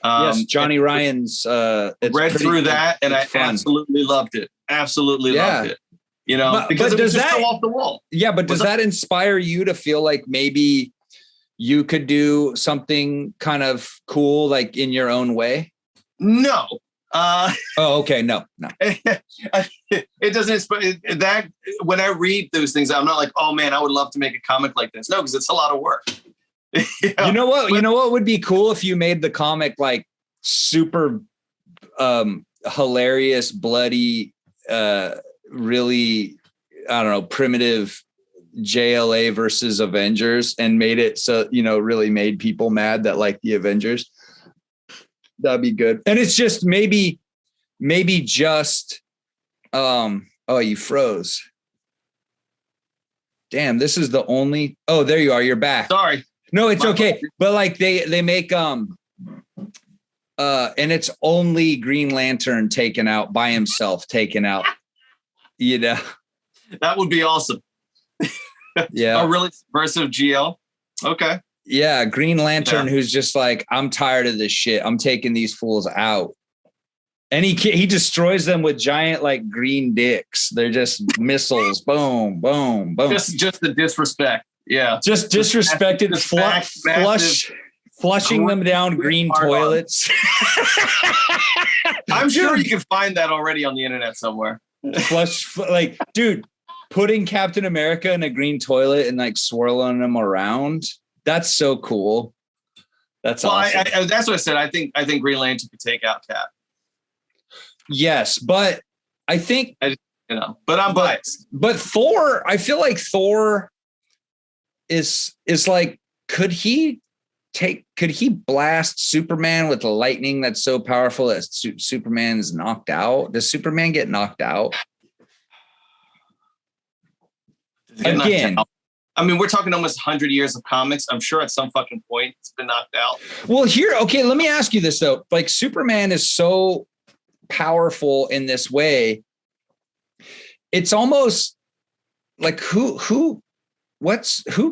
Yes, Johnny Ryan's. Read through that and I absolutely loved it. Absolutely loved it. Because it was just so off the wall. Yeah, but does that inspire you to feel like maybe you could do something kind of cool, like in your own way? No. Okay. No. It doesn't inspire that. When I read those things, I'm not like, oh man, I would love to make a comic like this. No, because it's a lot of work. You know what would be cool if you made the comic like super hilarious, bloody, really, I don't know, primitive JLA versus Avengers, and made it so, really made people mad that like the Avengers. That'd be good. And it's just maybe just, you froze. Damn, this is the only, there you are. You're back. Sorry. No, it's okay. But like they make, and it's only Green Lantern taken out by himself, That would be awesome. Yeah. A really subversive GL. Okay. Yeah, Green Lantern, who's just like, I'm tired of this shit. I'm taking these fools out. And he destroys them with giant like green dicks. They're just missiles. Boom, boom, boom. Just the disrespect. Yeah. Just disrespected, flushing them down green toilets. I'm sure you can find that already on the internet somewhere. Dude, putting Captain America in a green toilet and like swirling them around. That's so cool. That's awesome. That's what I said. I think Green Lantern could take out Cap. Yes, but I think but I'm biased. But Thor, I feel like Thor is like, could he blast Superman with the lightning that's so powerful that Superman is knocked out? Does Superman get knocked out? Again, I mean, we're talking almost 100 years of comics. I'm sure at some fucking point it's been knocked out. Well, let me ask you this though. Like, Superman is so powerful in this way. It's almost like who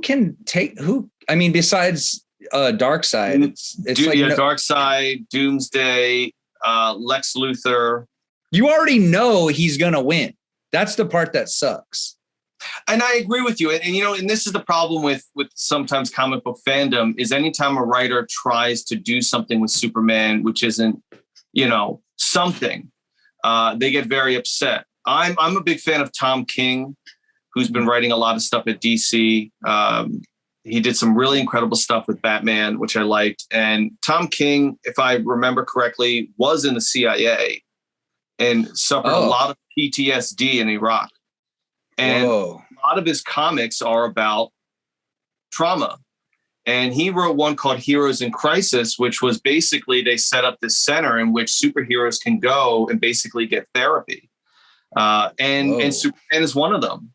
can take who? I mean, besides Darkseid, it's like Darkseid, Doomsday, Lex Luthor. You already know he's gonna win. That's the part that sucks. And I agree with you. And this is the problem with sometimes comic book fandom is anytime a writer tries to do something with Superman, which isn't, something, they get very upset. I'm a big fan of Tom King, who's been writing a lot of stuff at DC. He did some really incredible stuff with Batman, which I liked. And Tom King, if I remember correctly, was in the CIA and suffered a lot of PTSD in Iraq. And a lot of his comics are about trauma. And he wrote one called Heroes in Crisis, which was basically they set up this center in which superheroes can go and basically get therapy. And Superman is one of them,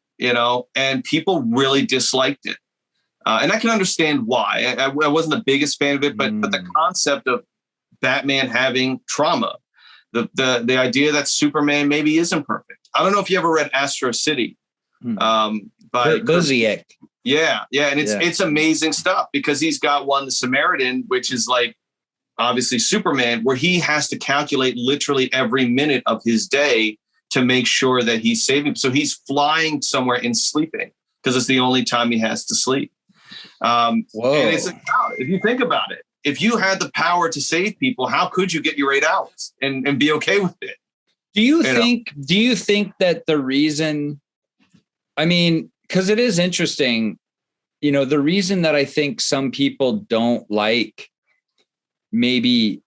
and people really disliked it. And I can understand why. I wasn't the biggest fan of it, but the concept of Batman having trauma, the idea that Superman maybe isn't perfect. I don't know if you ever read Astro City. By Busiek. Yeah. And it's amazing stuff because he's got one, the Samaritan, which is like obviously Superman, where he has to calculate literally every minute of his day to make sure that he's saving. So he's flying somewhere and sleeping because it's the only time he has to sleep. And it's if you think about it, if you had the power to save people, how could you get your 8 hours and be okay with it? Do you think that the reason, I mean, because it is interesting, the reason that I think some people don't like maybe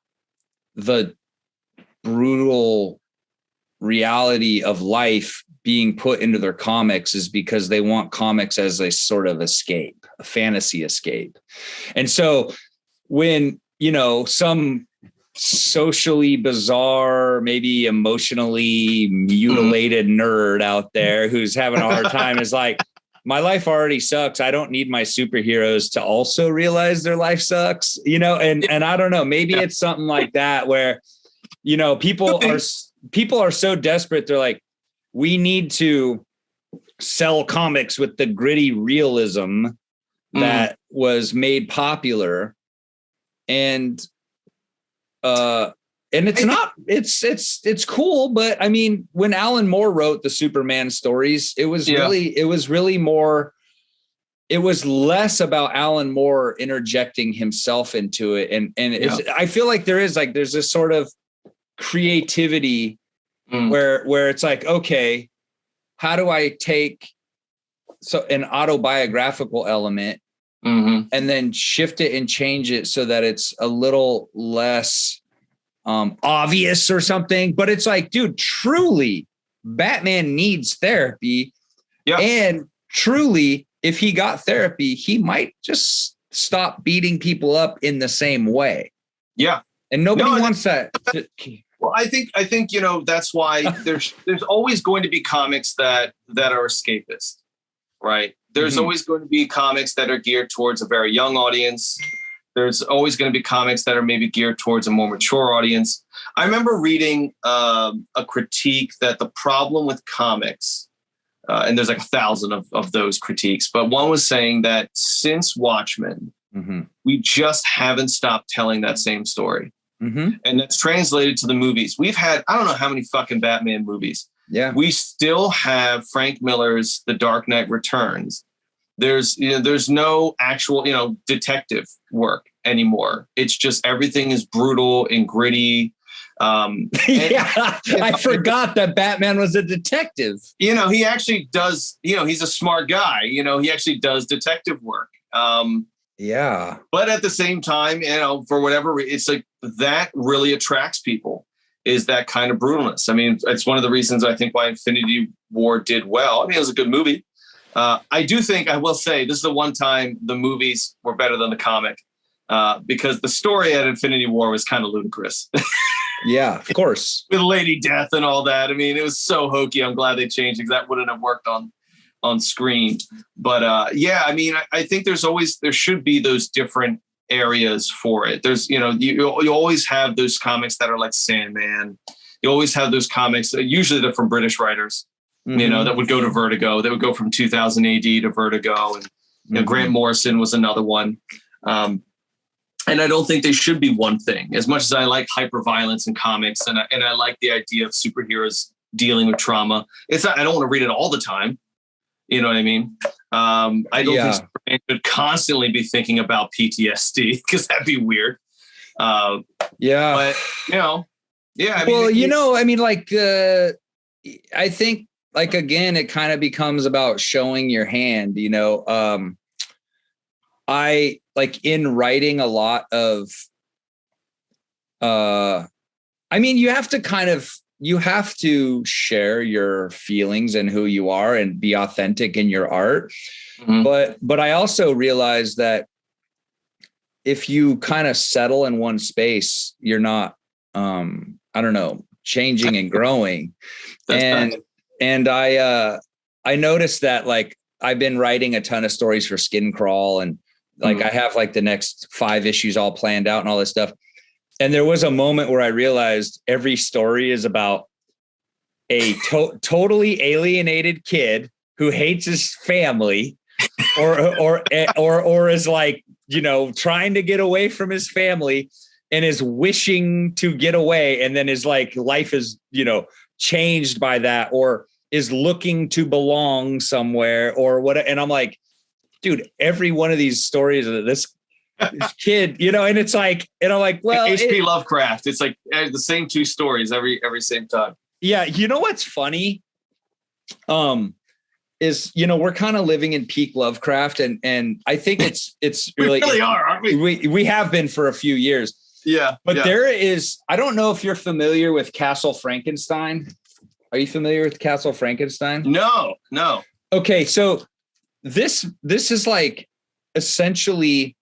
the brutal reality of life being put into their comics is because they want comics as a sort of escape, a fantasy escape. And so when, some socially bizarre, maybe emotionally mutilated nerd out there who's having a hard time is like, my life already sucks. I don't need my superheroes to also realize their life sucks, and I don't know, maybe it's something like that where, people are so desperate. They're like, we need to sell comics with the gritty realism that was made popular. And it's cool. But I mean, when Alan Moore wrote the Superman stories, it was less about Alan Moore interjecting himself into it. And I feel like there's this sort of creativity where it's like, okay, how do I take an autobiographical element and then shift it and change it so that it's a little less obvious or something? But it's like, dude, truly, Batman needs therapy. Yeah. And truly, if he got therapy, he might just stop beating people up in the same way. Yeah. And nobody wants that. Well, I think that's why there's always going to be comics that are escapist, right? There's always going to be comics that are geared towards a very young audience. There's always going to be comics that are maybe geared towards a more mature audience. I remember reading a critique that the problem with comics, and there's like 1,000 of those critiques, but one was saying that since Watchmen, we just haven't stopped telling that same story. And that's translated to the movies. We've had, I don't know how many fucking Batman movies. Yeah. We still have Frank Miller's The Dark Knight Returns. there's no actual, detective work anymore. It's just everything is brutal and gritty. I forgot that Batman was a detective. He actually does, he's a smart guy. He actually does detective work. But at the same time, for whatever, it's like that really attracts people, is that kind of brutalness. I mean, it's one of the reasons I think why Infinity War did well. I mean, it was a good movie. I do think, I will say, this is the one time the movies were better than the comic, because the story at Infinity War was kind of ludicrous. Yeah, of course. With Lady Death and all that. I mean, it was so hokey. I'm glad they changed, because that wouldn't have worked on screen. But I mean, I think there should be those different areas for it. There's, you always have those comics that are like Sandman. You always have those comics, usually they're from British writers, that would go to Vertigo. They would go from 2000 AD to Vertigo. And Grant Morrison was another one. And I don't think they should be one thing. As much as I like hyperviolence in comics, and I like the idea of superheroes dealing with trauma, I don't want to read it all the time. You know what I mean? I don't think Superman should constantly be thinking about PTSD, because that'd be weird. But I think, like, again, it kind of becomes about showing your hand. I like in writing a lot of, you have to share your feelings and who you are and be authentic in your art. But I also realize that if you kind of settle in one space, you're not, changing and growing. And I noticed that, like, I've been writing a ton of stories for Skin Crawl, and like I have like the next 5 issues all planned out and all this stuff. And there was a moment where I realized every story is about a totally alienated kid who hates his family, or is like, trying to get away from his family and is wishing to get away. And then his like life is, changed by that, or is looking to belong somewhere or what. And I'm like, dude, every one of these stories of this kid, and it's like, and I'm like, well, H.P. Lovecraft, it's like the same 2 stories every same time. Yeah. What's funny, is, we're kind of living in peak Lovecraft, and I think it's really, we really are, aren't we? We have been for a few years. Yeah. But there is, I don't know if you're familiar with Castle Frankenstein. Are you familiar with Castle Frankenstein? No. Okay. So this is like essentially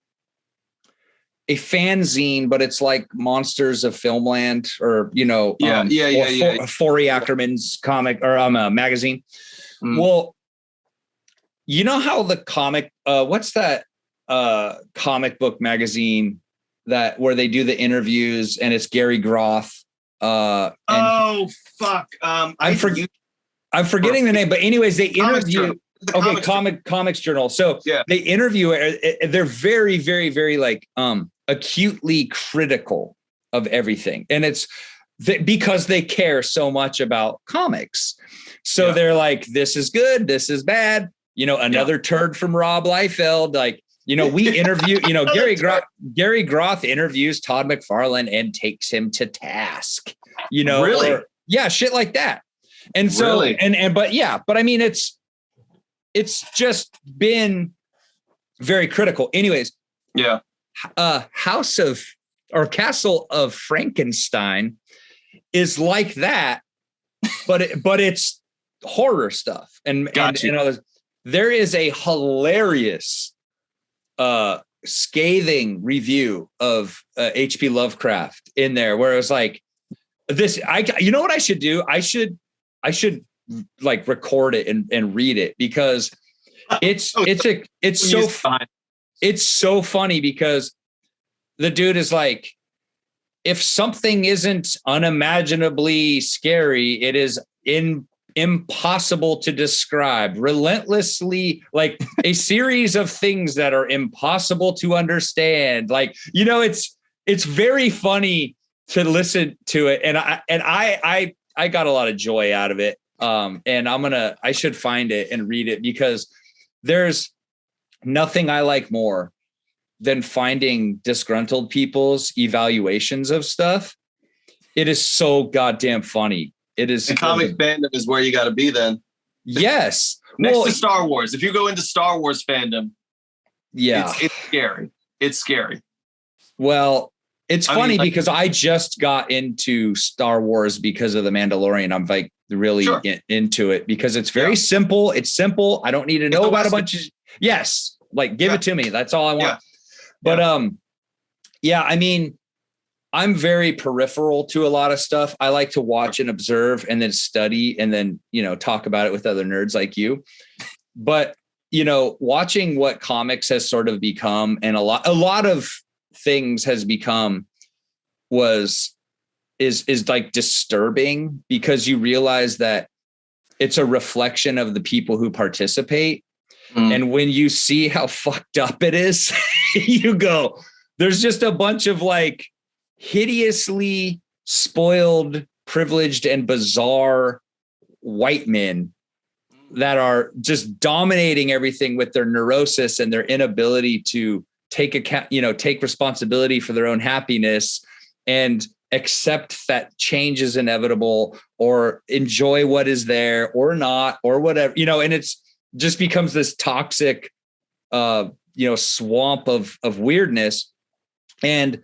a fanzine, but it's like Monsters of Filmland, or Forey Ackerman's comic or magazine. Well, you know how the comic, what's that comic book magazine where they do the interviews, and it's Gary Groth. I'm forgetting the name, but anyways, they interview. Comics Journal. So they interview. They're very, very, very like acutely critical of everything, and it's because they care so much about comics. So they're like, this is good, this is bad. Another turd from Rob Liefeld. Like, we interview. Gary Groth interviews Todd McFarlane and takes him to task. Really? Shit like that. And so, really? But I mean, it's just been very critical. Anyways, Castle of Frankenstein is like that, but it's horror stuff and others. There is a hilarious, scathing review of H.P. Lovecraft in there, where it was like this. You know what I should do? I should like record it and read it, because it's so funny, because the dude is like, if something isn't unimaginably scary, it is impossible to describe. Relentlessly, like a series of things that are impossible to understand. Like, it's very funny to listen to it, and I got a lot of joy out of it. And I should find it and read it, because there's nothing I like more than finding disgruntled people's evaluations of stuff. It is so goddamn funny. It is. The comic fandom is where you got to be then. Yes. Next to Star Wars. If you go into Star Wars fandom, yeah, it's scary. It's scary. Well, it's funny because I just got into Star Wars because of The Mandalorian. I'm like really into it because it's very simple. It's simple. I don't need to know about a bunch of, like give it to me. That's all I want. Yeah. But I mean, I'm very peripheral to a lot of stuff. I like to watch and observe and then study and then, talk about it with other nerds like you. But, watching what comics has sort of become and a lot of things has become is like disturbing because you realize that it's a reflection of the people who participate. And when you see how fucked up it is, you go, there's just a bunch of like hideously spoiled, privileged, and bizarre white men that are just dominating everything with their neurosis and their inability to take account, take responsibility for their own happiness and accept that change is inevitable or enjoy what is there or not, or whatever, and it's just becomes this toxic, swamp of weirdness. And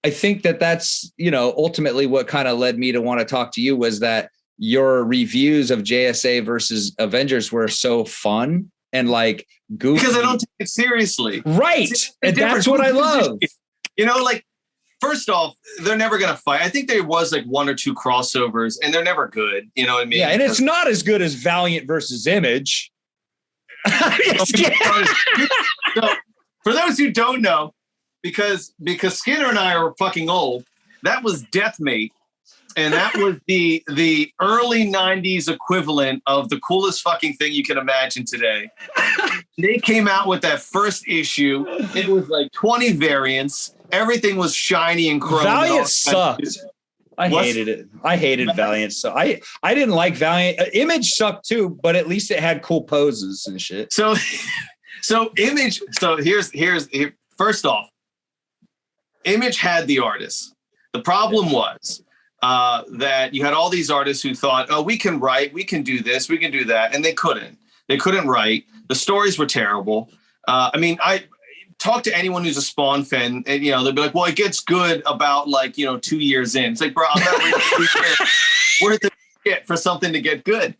I think that's, ultimately what kind of led me to want to talk to you was that your reviews of JSA versus Avengers were so fun and like goofy. Because I don't take it seriously. Right. And that's what I love. First off, they're never going to fight. I think there was like one or two crossovers and they're never good. You know what I mean? Yeah. And it's not as good as Valiant versus Image. So, for those who don't know, because Skinner and I are fucking old, that was Deathmate. And that was the early 90s equivalent of the coolest fucking thing you can imagine today. They came out with that first issue. It was like 20 variants. Everything was shiny and chrome. Valiant sucked. I hated it. I hated Valiant. So I didn't like Valiant. Image sucked too, but at least it had cool poses and shit. So Image. So here's first off, Image had the artists. The problem was that you had all these artists who thought, oh, we can write, we can do this, we can do that. And they couldn't. They couldn't write. The stories were terrible. I talk to anyone who's a Spawn fan and, they'll be like, well, it gets good about 2 years in. It's like, bro, I'm not ready to worth the shit for something to get good.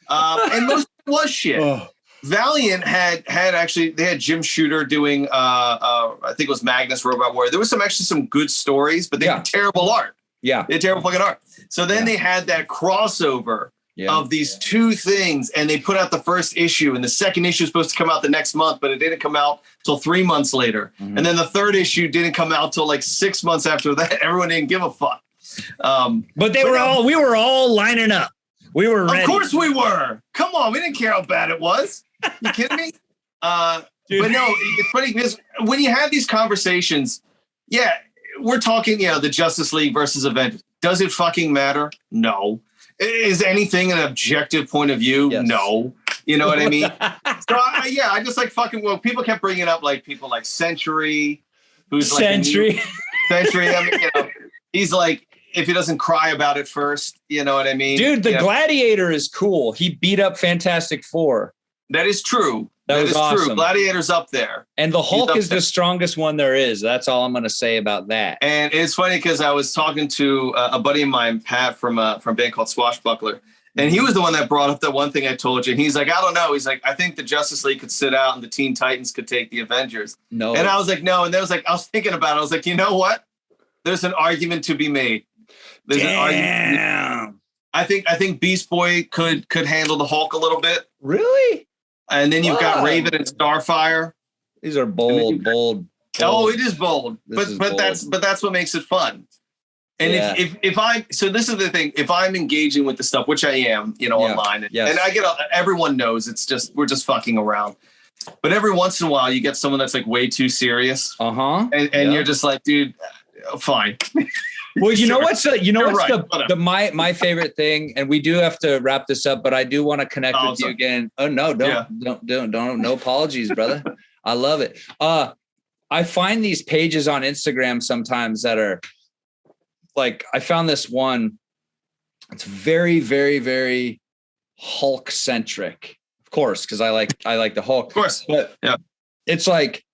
And most of it was shit. Oh. Valiant had actually, they had Jim Shooter doing, I think it was Magnus Robot Warrior. There was some good stories, but they had terrible art. Yeah. They had terrible fucking art. So then they had that crossover of these two things, and they put out the first issue, and the second issue was supposed to come out the next month, but it didn't come out till 3 months later. Mm-hmm. And then the third issue didn't come out till 6 months after that. Everyone didn't give a fuck. But we were all lining up. We were ready. Of course we were. Come on. We didn't care how bad it was. You kidding me? But no, it's funny because when you have these conversations, we're talking, the Justice League versus Avengers. Does it fucking matter? No. Is anything an objective point of view? Yes. No. You know what I mean? So I just fucking, well, people kept bringing up people like Century, who's Century. Century. I mean, he's like, if he doesn't cry about it first, you know what I mean? Dude, the Gladiator is cool. He beat up Fantastic Four. That is true. That is awesome. True. Gladiator's up there. And the Hulk is the strongest one there is. That's all I'm going to say about that. And it's funny because I was talking to a buddy of mine, Pat, from a band called Swashbuckler. And he was the one that brought up that one thing I told you. And he's like, I don't know. He's like, I think the Justice League could sit out and the Teen Titans could take the Avengers. No. And I was like, no. And then I was thinking about it. I was like, you know what? There's an argument to be made. There's an argument. I think Beast Boy could handle the Hulk a little bit. Really? And then you've got Raven and Starfire. These are bold. Oh, it is bold. But that's what makes it fun. And if I'm, so this is the thing, if I'm engaging with the stuff, which I am, online, and I get, everyone knows we're just fucking around. But every once in a while you get someone that's way too serious. And you're just like, dude, fine. Well, what's my favorite thing, and we do have to wrap this up, but I do want to connect with you again. Oh no, don't, no apologies, brother. I love it. I find these pages on Instagram sometimes that are like, I found this one. It's very, very, very Hulk centric, of course, because I like the Hulk. Of course. But yeah, it's like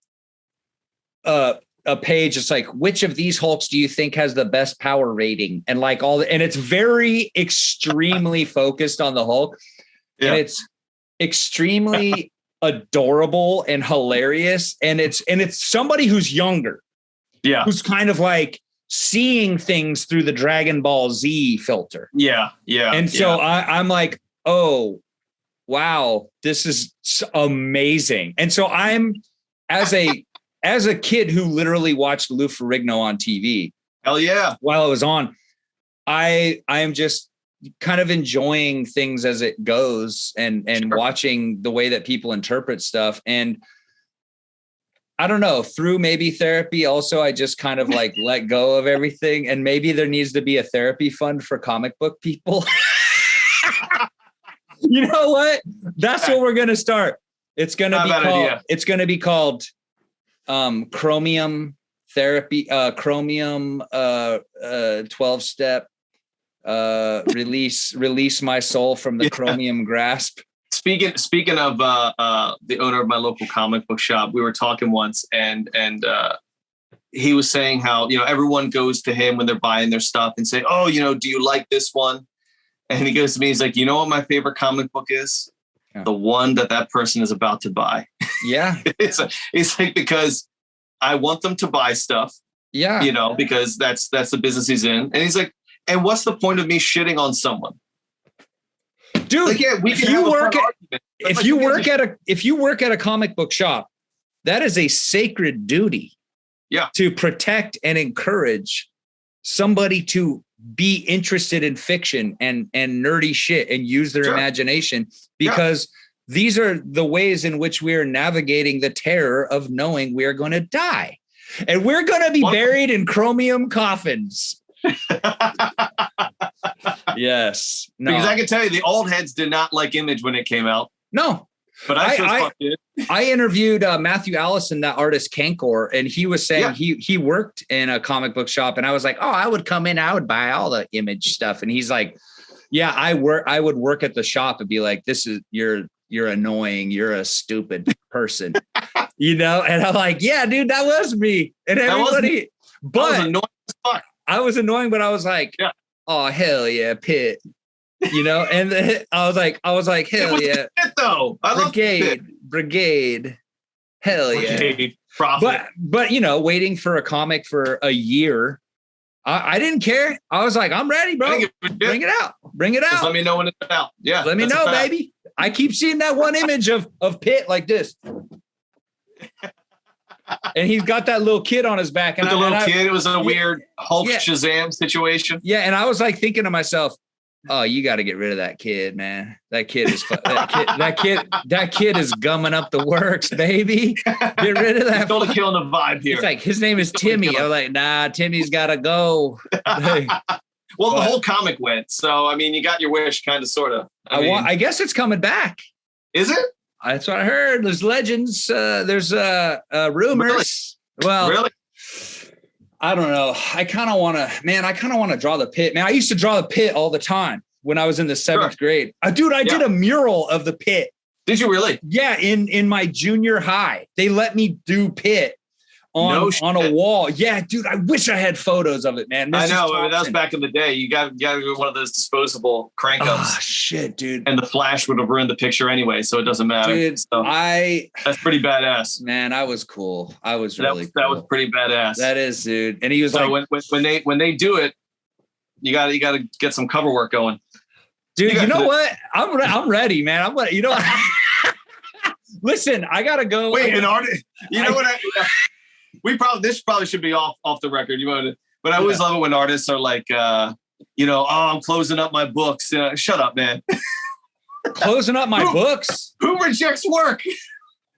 a page. It's like, which of these Hulks do you think has the best power rating? And like and it's very extremely focused on the Hulk. Yeah. And it's extremely adorable and hilarious. And it's somebody who's younger. Yeah. Who's kind of like seeing things through the Dragon Ball Z filter. Yeah. Yeah. And so I'm like, oh, wow, this is amazing. And so I'm as a kid who literally watched Lou Ferrigno on TV. Hell yeah. While it was on, I am just kind of enjoying things as it goes and watching the way that people interpret stuff. And I don't know, through maybe therapy also, I just kind of like let go of everything. And maybe there needs to be a therapy fund for comic book people. You know what? That's what we're going to start. It's going to be called Chromium Therapy, Chromium 12-step release my soul from the chromium grasp. Speaking of the owner of my local comic book shop, we were talking once, and he was saying how, you know, everyone goes to him when they're buying their stuff and say, oh, you know, do you like this one? And he goes to me, he's like, you know what my favorite comic book is? Yeah. The one that person is about to buy. Yeah. It's like, because I want them to buy stuff. Yeah. You know, because that's the business he's in. And he's like, and what's the point of me shitting on someone? Dude, like, yeah, if you work at a comic book shop, that is a sacred duty. Yeah. To protect and encourage somebody to be interested in fiction and nerdy shit and use their imagination, because these are the ways in which we are navigating the terror of knowing we are going to die, and we're going to be buried in chromium coffins. Yes. No. Because I can tell you the old heads did not like Image when it came out. No. But I interviewed Matthew Allison, that artist Cankor, and he was saying he worked in a comic book shop, and I was like, oh, I would come in, I would buy all the Image stuff. And he's like, yeah, I would work at the shop and be like, this is, you're annoying, you're a stupid person. You know? And I'm like, yeah, dude, that was me. And everybody, but I was annoying as fuck. I was annoying, but I was like, oh, hell yeah, Pitt. You know, and I was like, hell yeah. It though. I love Brigade. Hell yeah. Profit. But you know, waiting for a comic for a year, I didn't care. I was like, I'm ready, bro. Bring it out. Just let me know when it's out. Yeah. Let me know, baby. I keep seeing that one image of Pitt like this. And he's got that little kid on his back. And the little kid, it was a weird Hulk Shazam situation. Yeah, and I was like thinking to myself, oh, you got to get rid of that kid, man. That kid is that kid is gumming up the works, baby. Get rid of that. He's totally killing the vibe here. It's like, his name is Timmy. I was like, nah, Timmy's got to go. Well, the whole comic went. So, I mean, you got your wish, kind of, sort of. I guess it's coming back. Is it? That's what I heard. There's legends. There's rumors. Really? Well, really? I don't know. I kind of want to draw the Pit, man. I used to draw the Pit all the time when I was in the 7th grade. Dude, I did a mural of the Pit. Did you really? Yeah. In my junior high, they let me do Pit on a wall. Yeah, dude, I wish I had photos of it, man. I know. I mean, that was back in the day. You got to get one of those disposable crank ups. Oh, shit, dude. And the flash would have ruined the picture anyway, so it doesn't matter. Dude, so, that's pretty badass. Man, I was cool. I was really cool. That was pretty badass. That is, dude. And he was like, when they do it, you got to get some cover work going. Dude, you know what? I'm ready, man. I'm ready. You know, listen, I gotta go. Wait, an artist. You know what? This probably should be off the record. But I always love it when artists are like, I'm closing up my books. Shut up, man. Closing up my books? Who rejects work?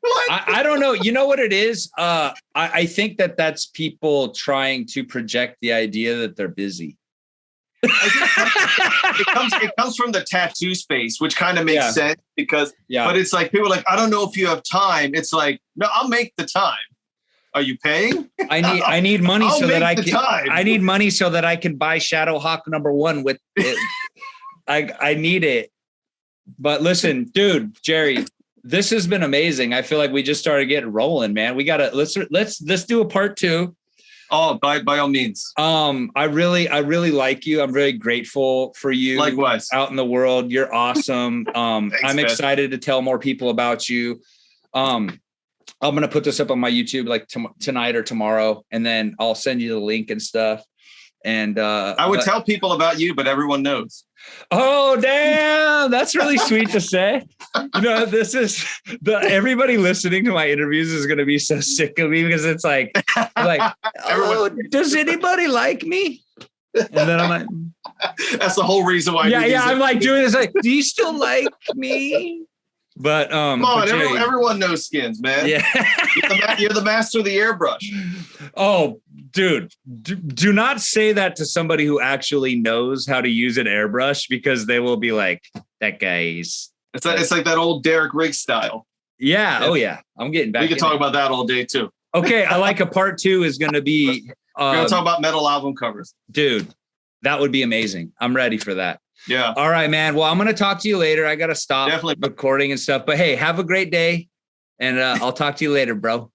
What? I don't know. You know what it is? I think that's people trying to project the idea that they're busy. it comes from the tattoo space, which kind of makes sense because, but it's like people are like, I don't know if you have time. It's like, no, I'll make the time. Are you paying? I need money so that I need money so that I can buy Shadowhawk #1 with it. I need it. But listen, dude, Jerry, this has been amazing. I feel like we just started getting rolling, man. We gotta let's do a part 2. Oh, by all means. I really like you. I'm very grateful for you. Likewise. Out in the world. You're awesome. Thanks, I'm excited to tell more people about you. I'm going to put this up on my YouTube like tonight or tomorrow, and then I'll send you the link and stuff. And I would tell people about you, but everyone knows. Oh, damn. That's really sweet to say. You know, this is everybody listening to my interviews is going to be so sick of me because it's like, oh, does anybody like me? And then I'm like, that's the whole reason why. Yeah. I'm like doing this. Like, do you still like me? But come on, everyone knows Skins, man. Yeah, you're the master of the airbrush. Oh, dude, do not say that to somebody who actually knows how to use an airbrush, because they will be like, that guy's. It's like that old Derek Riggs style. Yeah. Oh yeah. I'm getting back. We could talk about that all day too. Okay, I like a part 2 is going to be. We're going to talk about metal album covers, dude. That would be amazing. I'm ready for that. Yeah. All right, man. Well, I'm going to talk to you later. I got to stop Definitely recording and stuff. But hey, have a great day. And I'll talk to you later, bro.